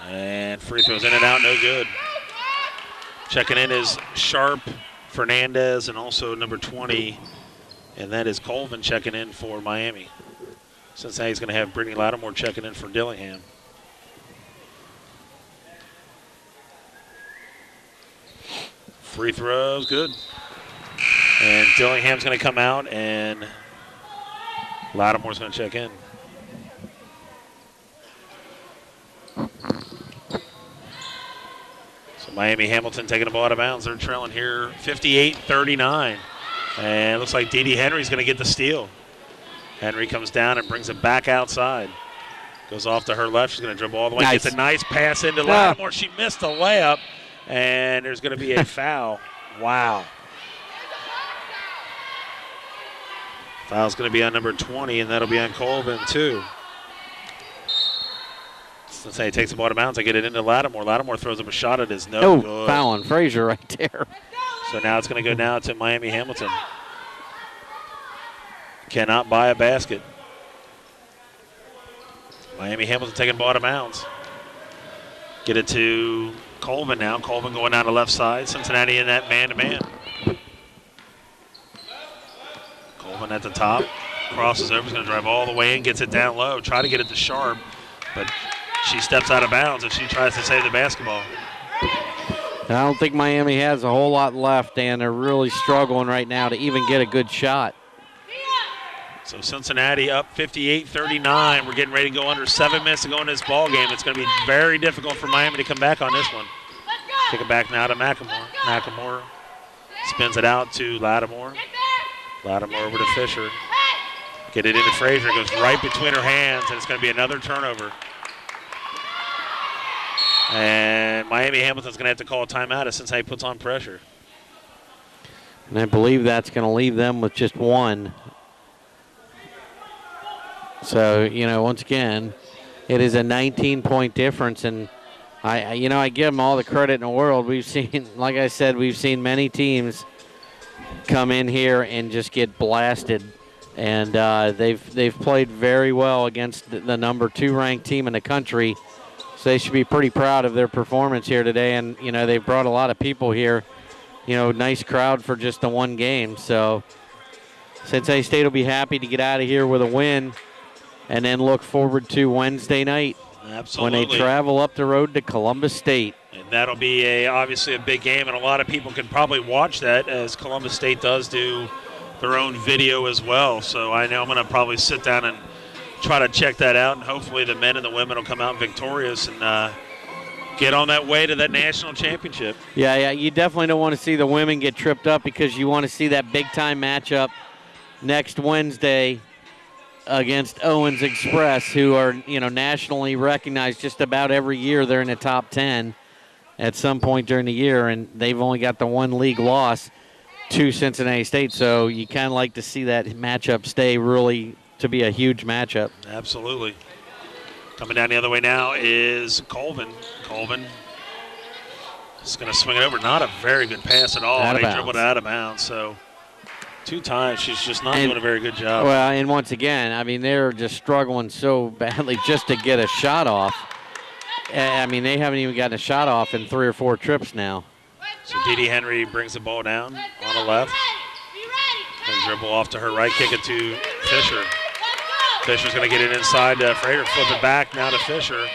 And free throws in and out, no good. Checking in is Sharp, Fernandez, and also number 20. And that is Colvin checking in for Miami. Cincinnati's going to have Brittany Lattimore checking in for Dillingham. Free throws, good. And Dillingham's going to come out, and Lattimore's going to check in. So Miami Hamilton taking the ball out of bounds. They're trailing here 58-39. And it looks like Dee Dee Henry's going to get the steal. Henry comes down and brings it back outside. Goes off to her left. She's going to dribble all the way. Nice. Gets a nice pass into Lattimore. She missed a layup, and there's going to be a foul. Wow. Foul's going to be on number 20, and that'll be on Colvin, too. Cincinnati takes the ball out of bounds. They get it into Lattimore. Lattimore throws up a shot. It is no good. Foul on Frazier right there. So now it's going to go now to Miami Hamilton. cannot buy a basket. Miami Hamilton taking ball out of bounds. Get it to Colvin now. Colvin going down the left side. Cincinnati in that man-to-man. Colvin at the top. Crosses over. He's going to drive all the way in. Gets it down low. Try to get it to Sharp. But she steps out of bounds if she tries to save the basketball. I don't think Miami has a whole lot left, Dan. They're really struggling right now to even get a good shot. So Cincinnati up 58-39. We're getting ready to go under 7 minutes to go in this ball game. It's going to be very difficult for Miami to come back on this one. Kick it back now to McLemore. McLemore spins it out to Lattimore. Lattimore over to Fisher. Get it into Frazier. It goes right between her hands, and it's going to be another turnover. And Miami Hamilton's going to have to call a timeout as Cincinnati puts on pressure. And I believe that's going to leave them with just one. So, once again, it is a 19-point difference, and I give them all the credit in the world. We've seen, like I said, we've seen many teams come in here and just get blasted, and they've played very well against the number 2 ranked team in the country. So they should be pretty proud of their performance here today, and they've brought a lot of people here. Nice crowd for just the one game. So Cincinnati State will be happy to get out of here with a win. And then look forward to Wednesday night. Absolutely. When they travel up the road to Columbus State. And that'll be obviously a big game, and a lot of people can probably watch that as Columbus State does do their own video as well. So I know I'm going to probably sit down and try to check that out, and hopefully the men and the women will come out victorious and get on that way to that national championship. Yeah, you definitely don't want to see the women get tripped up because you want to see that big-time matchup next Wednesday against Owens Express, who are, nationally recognized just about every year. They're in the top 10 at some point during the year, and they've only got the one league loss to Cincinnati State. So you kind of like to see that matchup stay really to be a huge matchup. Absolutely. Coming down the other way now is Colvin. Colvin is going to swing it over. Not a very good pass at all. They dribbled it out of bounds. So 2 times she's just not doing a very good job. Well, and once again, they're just struggling so badly just to get a shot off. They haven't even gotten a shot off in 3 or 4 trips now. So Dee Henry brings the ball down on the left. And dribble off to her right, kick it to Fisher. Fisher's going to get it inside to Frater, flip it back now to Fisher.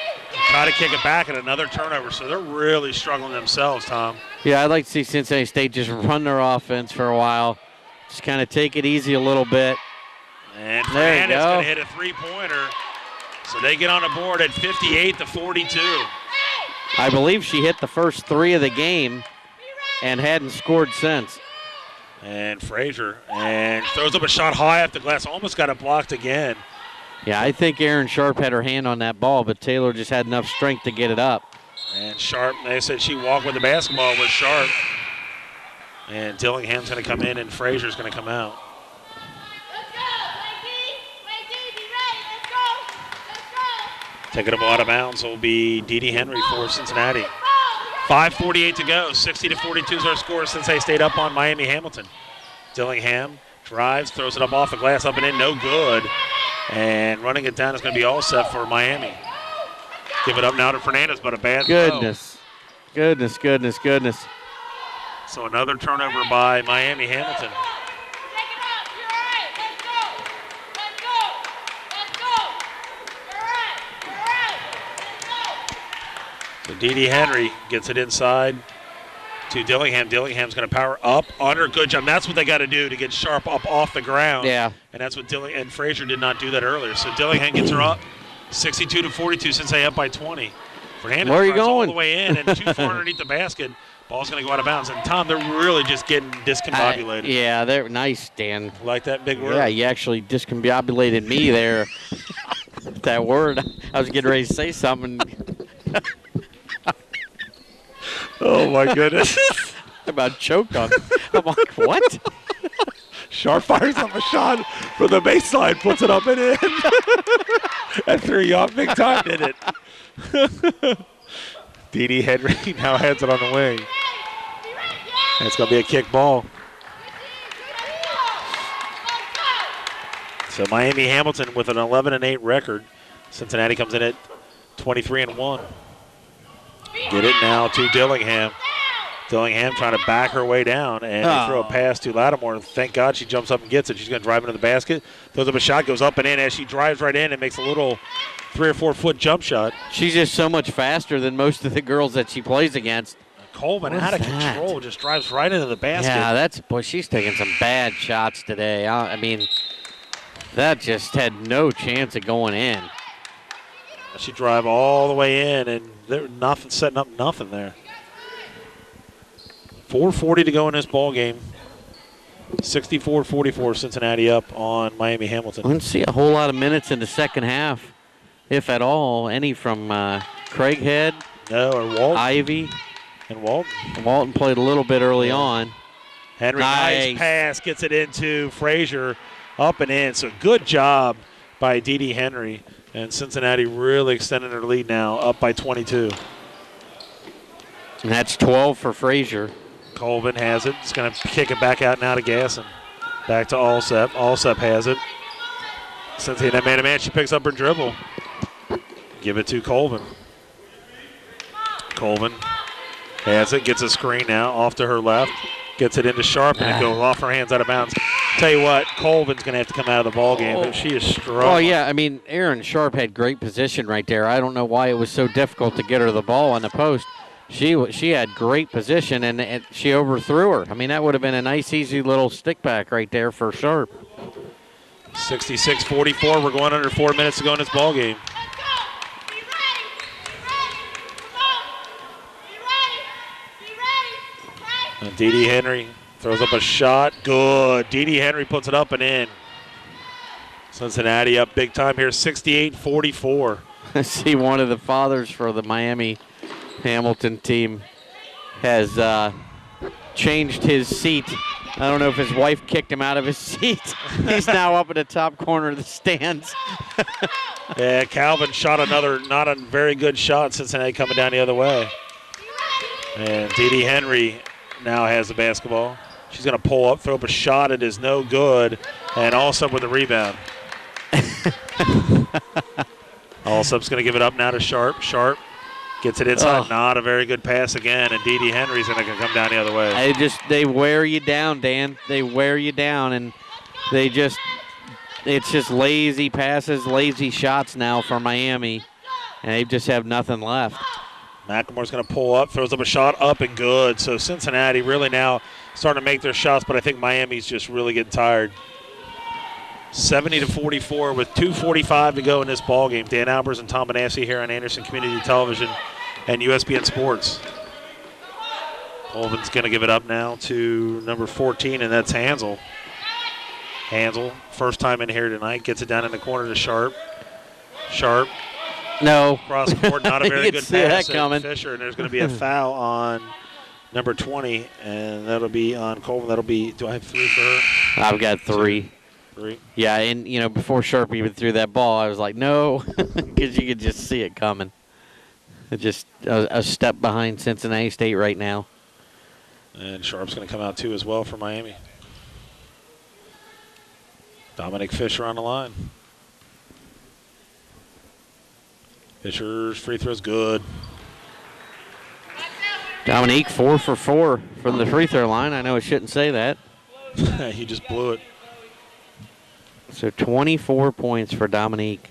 Try to kick it back and another turnover. So they're really struggling themselves, Tom. Yeah, I'd like to see Cincinnati State just run their offense for a while. Just kind of take it easy a little bit. And Fernandez going to hit a 3-pointer. So they get on the board at 58-42. I believe she hit the first 3 of the game and hadn't scored since. And Frazier throws up a shot high off the glass. Almost got it blocked again. Yeah, I think Aaron Sharp had her hand on that ball, but Taylor just had enough strength to get it up. And Sharp, they said she walked with the basketball with Sharp. And Dillingham's going to come in, and Frazier's going to come out. Taking the ball out of bounds will be Dee Henry for Cincinnati. 5:48 to go. 60-42 is our score. Cincinnati State up on Miami Hamilton. Dillingham drives, throws it up off the glass, up and in, no good. And running it down is going to be all set for Miami. Give it up now to Fernandez, but a bad throw. Goodness. So another turnover by Miami Hamilton. So Dee Henry gets it inside to Dillingham. Dillingham's going to power up under. Good job. That's what they got to do to get Sharp up off the ground. Yeah. And that's what and Frazier did not do that earlier. So Dillingham gets her up 62-42 since they up by 20. Fernandez Where are you going? all the way in and too far underneath the basket. Ball's going to go out of bounds. And, Tom, they're really just getting discombobulated. Yeah, they're nice, Dan. Like that big word? Yeah, you actually discombobulated me there. That word. I was getting ready to say something. Oh, my goodness. About choked on. I'm like, what? Sharp fires up a shot from the baseline, puts it up and in. That threw you off big time, didn't it? Dee Henry now heads it on the wing. And it's going to be a kick ball. So Miami Hamilton with an 11-8 record. Cincinnati comes in at 23-1. Get it now to Dillingham. Dillingham trying to back her way down, and they throw a pass to Lattimore. Thank God she jumps up and gets it. She's going to drive into the basket. Throws up a shot, goes up and in as she drives right in and makes a little 3 or 4 foot jump shot. She's just so much faster than most of the girls that she plays against. Coleman out of control, just drives right into the basket. Yeah, she's taking some bad shots today. I mean, that just had no chance of going in. She drive all the way in, and they're nothing, setting up nothing there. 4:40 to go in this ball game. 64-44, Cincinnati up on Miami Hamilton. I didn't see a whole lot of minutes in the second half, if at all. Any from Craighead? No, or Walton. Ivy. And Walton. Walton played a little bit early on. Henry, nice pass, gets it into Frazier, up and in. So good job by Dee Dee Henry. And Cincinnati really extending their lead now, up by 22. And that's 12 for Frazier. Colvin has it. He's going to kick it back out now to Gasson. Back to Alsep. Alsep has it. Cincinnati man-to-man. She picks up her dribble. Give it to Colvin. Colvin has it. Gets a screen now off to her left. Gets it into Sharp, and it goes off her hands out of bounds. Tell you what, Colvin's going to have to come out of the ballgame, but she is struggling. Oh, yeah. I mean, Aaron Sharp had great position right there. I don't know why it was so difficult to get her the ball on the post. She had great position, and she overthrew her. I mean, that would have been a nice, easy little stick back right there for Sharp. 66-44. We're going under 4 minutes to go in this ball game. Dee Dee Henry throws up a shot. Good. Dee Dee Henry puts it up and in. Cincinnati up big time here, 68-44. I see one of the fathers for the Miami Hamilton team has changed his seat. I don't know if his wife kicked him out of his seat. He's now up in the top corner of the stands. Yeah, Calvin shot another not a very good shot. Cincinnati coming down the other way. And Dee Dee Henry now has the basketball. She's going to pull up, throw up a shot. It is no good. And Alsop with the rebound. Alsop's going to give it up now to Sharp. Sharp gets it inside. Not a very good pass again. And Dee Dee Henry's going to come down the other way. They wear you down, Dan. They wear you down. And it's just lazy passes, lazy shots now for Miami. And they just have nothing left. McLemore's going to pull up, throws up a shot, up and good. So Cincinnati really now starting to make their shots, but I think Miami's just really getting tired. 70-44 with 2:45 to go in this ball game. Dan Albers and Tom Benassi here on Anderson Community Television and USBN Sports. Colvin's going to give it up now to number 14, and that's Hansel. Hansel, first time in here tonight, gets it down in the corner to Sharp. Sharp. No. Cross court, not a very good pass at Fisher, and there's going to be a foul on number 20, and that'll be on Colvin. That'll be, do I have 3 for her? I've got 3. 3. Yeah, and, before Sharp even threw that ball, I was like, no, because you could just see it coming. It just a step behind Cincinnati State right now. And Sharp's going to come out, too, as well for Miami. Dominic Fisher on the line. Fisher's free throw's good. Dominique 4 for 4 from the free throw line. I know I shouldn't say that. He just blew it. So 24 points for Dominique.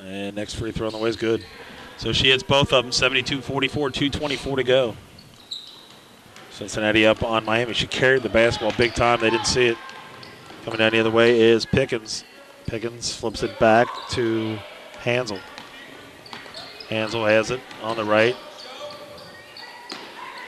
And next free throw on the way is good. So she hits both of them, 72-44, 2:24 to go. Cincinnati up on Miami. She carried the basketball big time. They didn't see it. Coming down the other way is Pickens. Pickens flips it back to Hansel. Hansel has it on the right.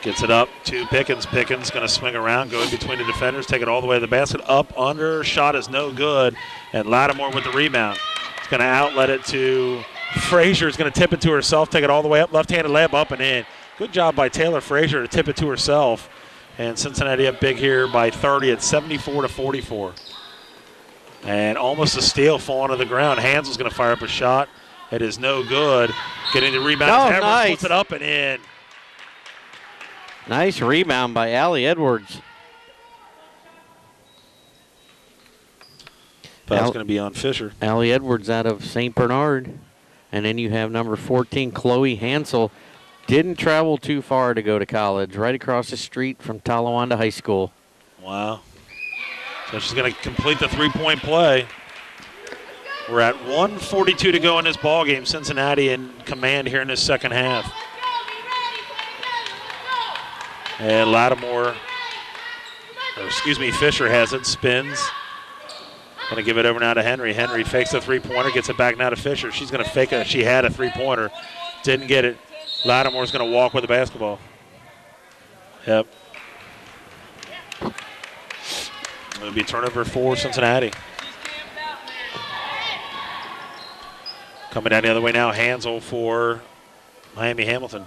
Gets it up to Pickens. Pickens going to swing around, go in between the defenders, take it all the way to the basket. Up, under, shot is no good. And Lattimore with the rebound. It's going to outlet it to Frazier. Is going to tip it to herself, take it all the way up. Left-handed layup up and in. Good job by Taylor Frazier to tip it to herself. And Cincinnati up big here by 30 at 74-44. And almost a steal falling to the ground. Hansel's going to fire up a shot. It is no good. Getting the rebound. Edwards nice. puts it up and in. Nice rebound by Allie Edwards. Foul's going to be on Fisher. Allie Edwards out of St. Bernard. And then you have number 14, Chloe Hansel. Didn't travel too far to go to college, right across the street from Talawanda High School. Wow. So she's going to complete the three-point play. We're at 1:42 to go in this ball game. Cincinnati in command here in this second half. And Fisher has it, spins. Going to give it over now to Henry. Henry fakes the three-pointer, gets it back now to Fisher. She's going to fake it. She had a three-pointer, didn't get it. Lattimore's going to walk with the basketball. Yep. It'll be turnover for Cincinnati. Coming down the other way now, Hansel for Miami Hamilton.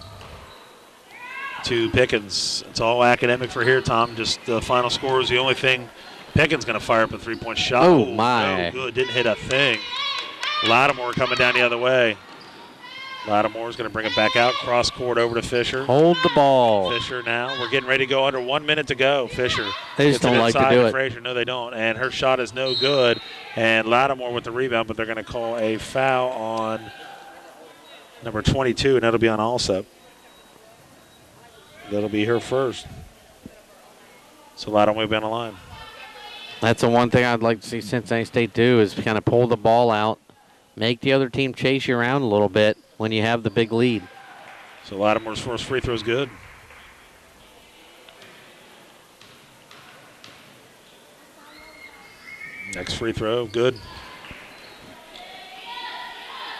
To Pickens. It's all academic for here, Tom. Just the final score is the only thing. Pickens going to fire up a three-point shot. Oh, my. No good. Didn't hit a thing. Lattimore coming down the other way. Lattimore's going to bring it back out. Cross court over to Fisher. Hold the ball. Fisher now. We're getting ready to go under 1 minute to go. Fisher. They just don't like to do it. Frazier. No, they don't. And her shot is no good. And Lattimore with the rebound, but they're going to call a foul on number 22, and that'll be on Alsep. That'll be her first. So Lattimore will be on the line. That's the one thing I'd like to see Cincinnati State do is kind of pull the ball out, make the other team chase you around a little bit when you have the big lead. So Lattimore's first free throw is good. Next free throw, good.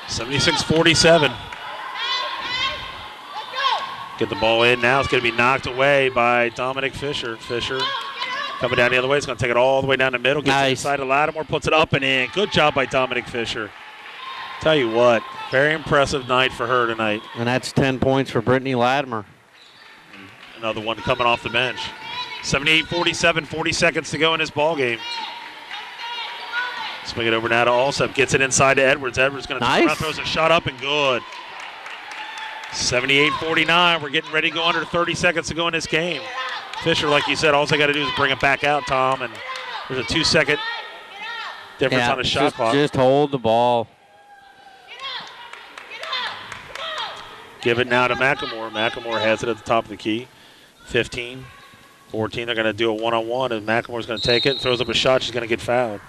76-47. Get the ball in now. It's going to be knocked away by Dominic Fisher. Fisher coming down the other way. It's going to take it all the way down the middle. Gets it inside of Lattimore, puts it up and in. Good job by Dominic Fisher. Tell you what, very impressive night for her tonight. And that's 10 points for Brittany Latimer. Another one coming off the bench. 78-47, 40 seconds to go in this ball game. Swing it over now to Alsep. Gets it inside to Edwards. Edwards going to turn around, throws a shot up and good. 78-49. We're getting ready to go under 30 seconds to go in this game. Fisher, like you said, all they got to do is bring it back out, Tom, and there's a 2-second difference on the shot clock. Just hold the ball. Give it now to McLemore. McLemore has it at the top of the key. 15, 14. They're going to do a one-on-one, and McLemore's going to take it. Throws up a shot. She's going to get fouled.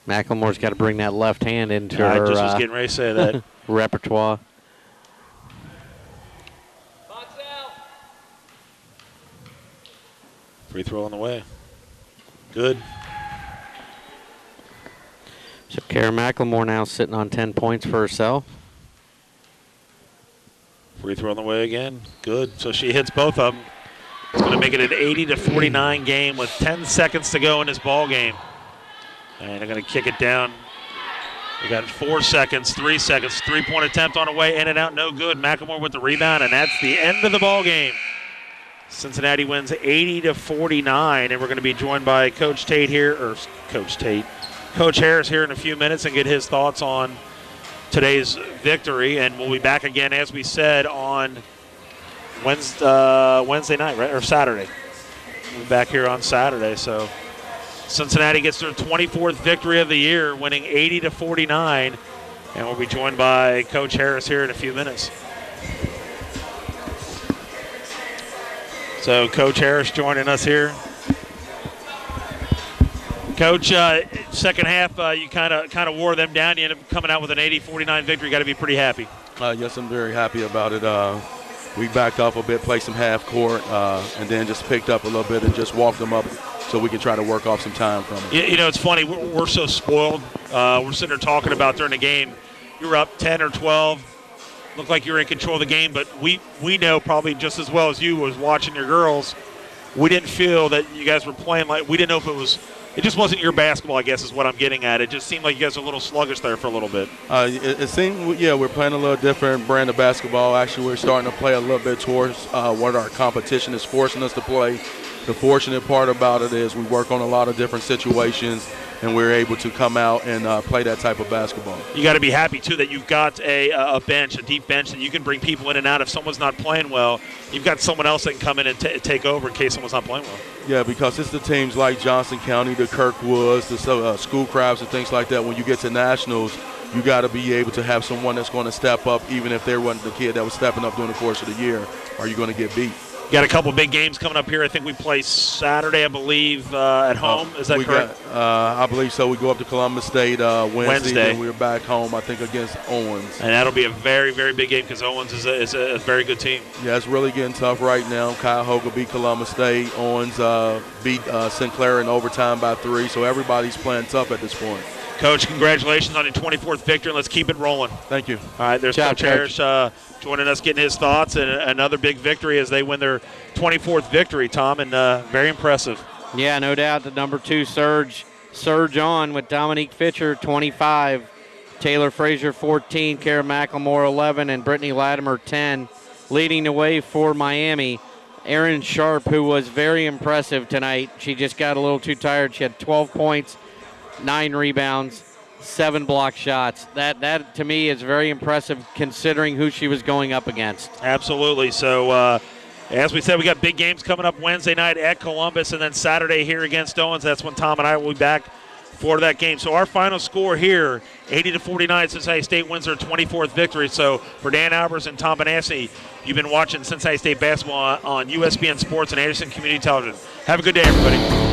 McLemore's got to bring that left hand into her I just was getting ready to say that. repertoire. Free throw on the way. Good. So Kara McLemore now sitting on 10 points for herself. Free throw on the way again. Good. So she hits both of them. It's going to make it an 80-49 game with 10 seconds to go in this ball game. And they're going to kick it down. We got 4 seconds, 3 seconds, three-point attempt on the way, in and out, no good. McLemore with the rebound, and that's the end of the ball game. Cincinnati wins 80-49, and we're going to be joined by Coach Harris here in a few minutes and get his thoughts on today's victory. And we'll be back again, as we said, on Wednesday night, right, or Saturday. We'll be back here on Saturday, so Cincinnati gets their 24th victory of the year, winning 80-49, and we'll be joined by Coach Harris here in a few minutes. So Coach Harris joining us here. Coach, second half, you kind of wore them down. You ended up coming out with an 80-49 victory. You got to be pretty happy. Yes, I'm very happy about it. We backed off a bit, played some half court, and then just picked up a little bit and just walked them up so we can try to work off some time from it. You know, it's funny. We're so spoiled. We're sitting there talking about during the game, you were up 10 or 12. Looked like you were in control of the game, but we know probably just as well as you was watching your girls, we didn't feel that you guys were playing like – we didn't know if it just wasn't your basketball, I guess is what I'm getting at. It just seemed like you guys were a little sluggish there for a little bit. It seemed, we're playing a little different brand of basketball. Actually, we're starting to play a little bit towards what our competition is forcing us to play. The fortunate part about it is we work on a lot of different situations, and we're able to come out and play that type of basketball. You got to be happy, too, that you've got a bench, a deep bench, that you can bring people in and out. If someone's not playing well, you've got someone else that can come in and take over in case someone's not playing well. Yeah, because it's the teams like Johnson County, the Kirkwoods, the School Crabs, and things like that. When you get to nationals, you got to be able to have someone that's going to step up, even if there wasn't the kid that was stepping up during the course of the year. Are you going to get beat? Got a couple big games coming up here. I think we play Saturday, I believe, at home. Is that correct? I believe so. We go up to Columbus State Wednesday, and we're back home, I think, against Owens. And that'll be a very, very big game because Owens is a very good team. Yeah, it's really getting tough right now. Cuyahoga beat Columbus State. Owens beat Sinclair in overtime by 3, so everybody's playing tough at this point. Coach, congratulations on your 24th victory, and let's keep it rolling. Thank you. All right, there's Coach Harris joining us, getting his thoughts, and another big victory as they win their 24th victory, Tom, and very impressive. Yeah, no doubt. The number 2 surge on with Dominique Fisher, 25, Taylor Frazier, 14, Kara McLemore, 11, and Brittany Latimer, 10, leading the way for Miami. Erin Sharp, who was very impressive tonight. She just got a little too tired. She had 12 points, 9 rebounds, 7 block shots. That to me is very impressive considering who she was going up against. Absolutely. So as we said, we got big games coming up Wednesday night at Columbus and then Saturday here against Owens. That's when Tom and I will be back for that game. So our final score here, 80-49, Cincinnati State wins their 24th victory. So for Dan Albers and Tom Benassi, you've been watching Cincinnati State basketball on USBN Sports and Anderson Community Television. Have a good day, everybody.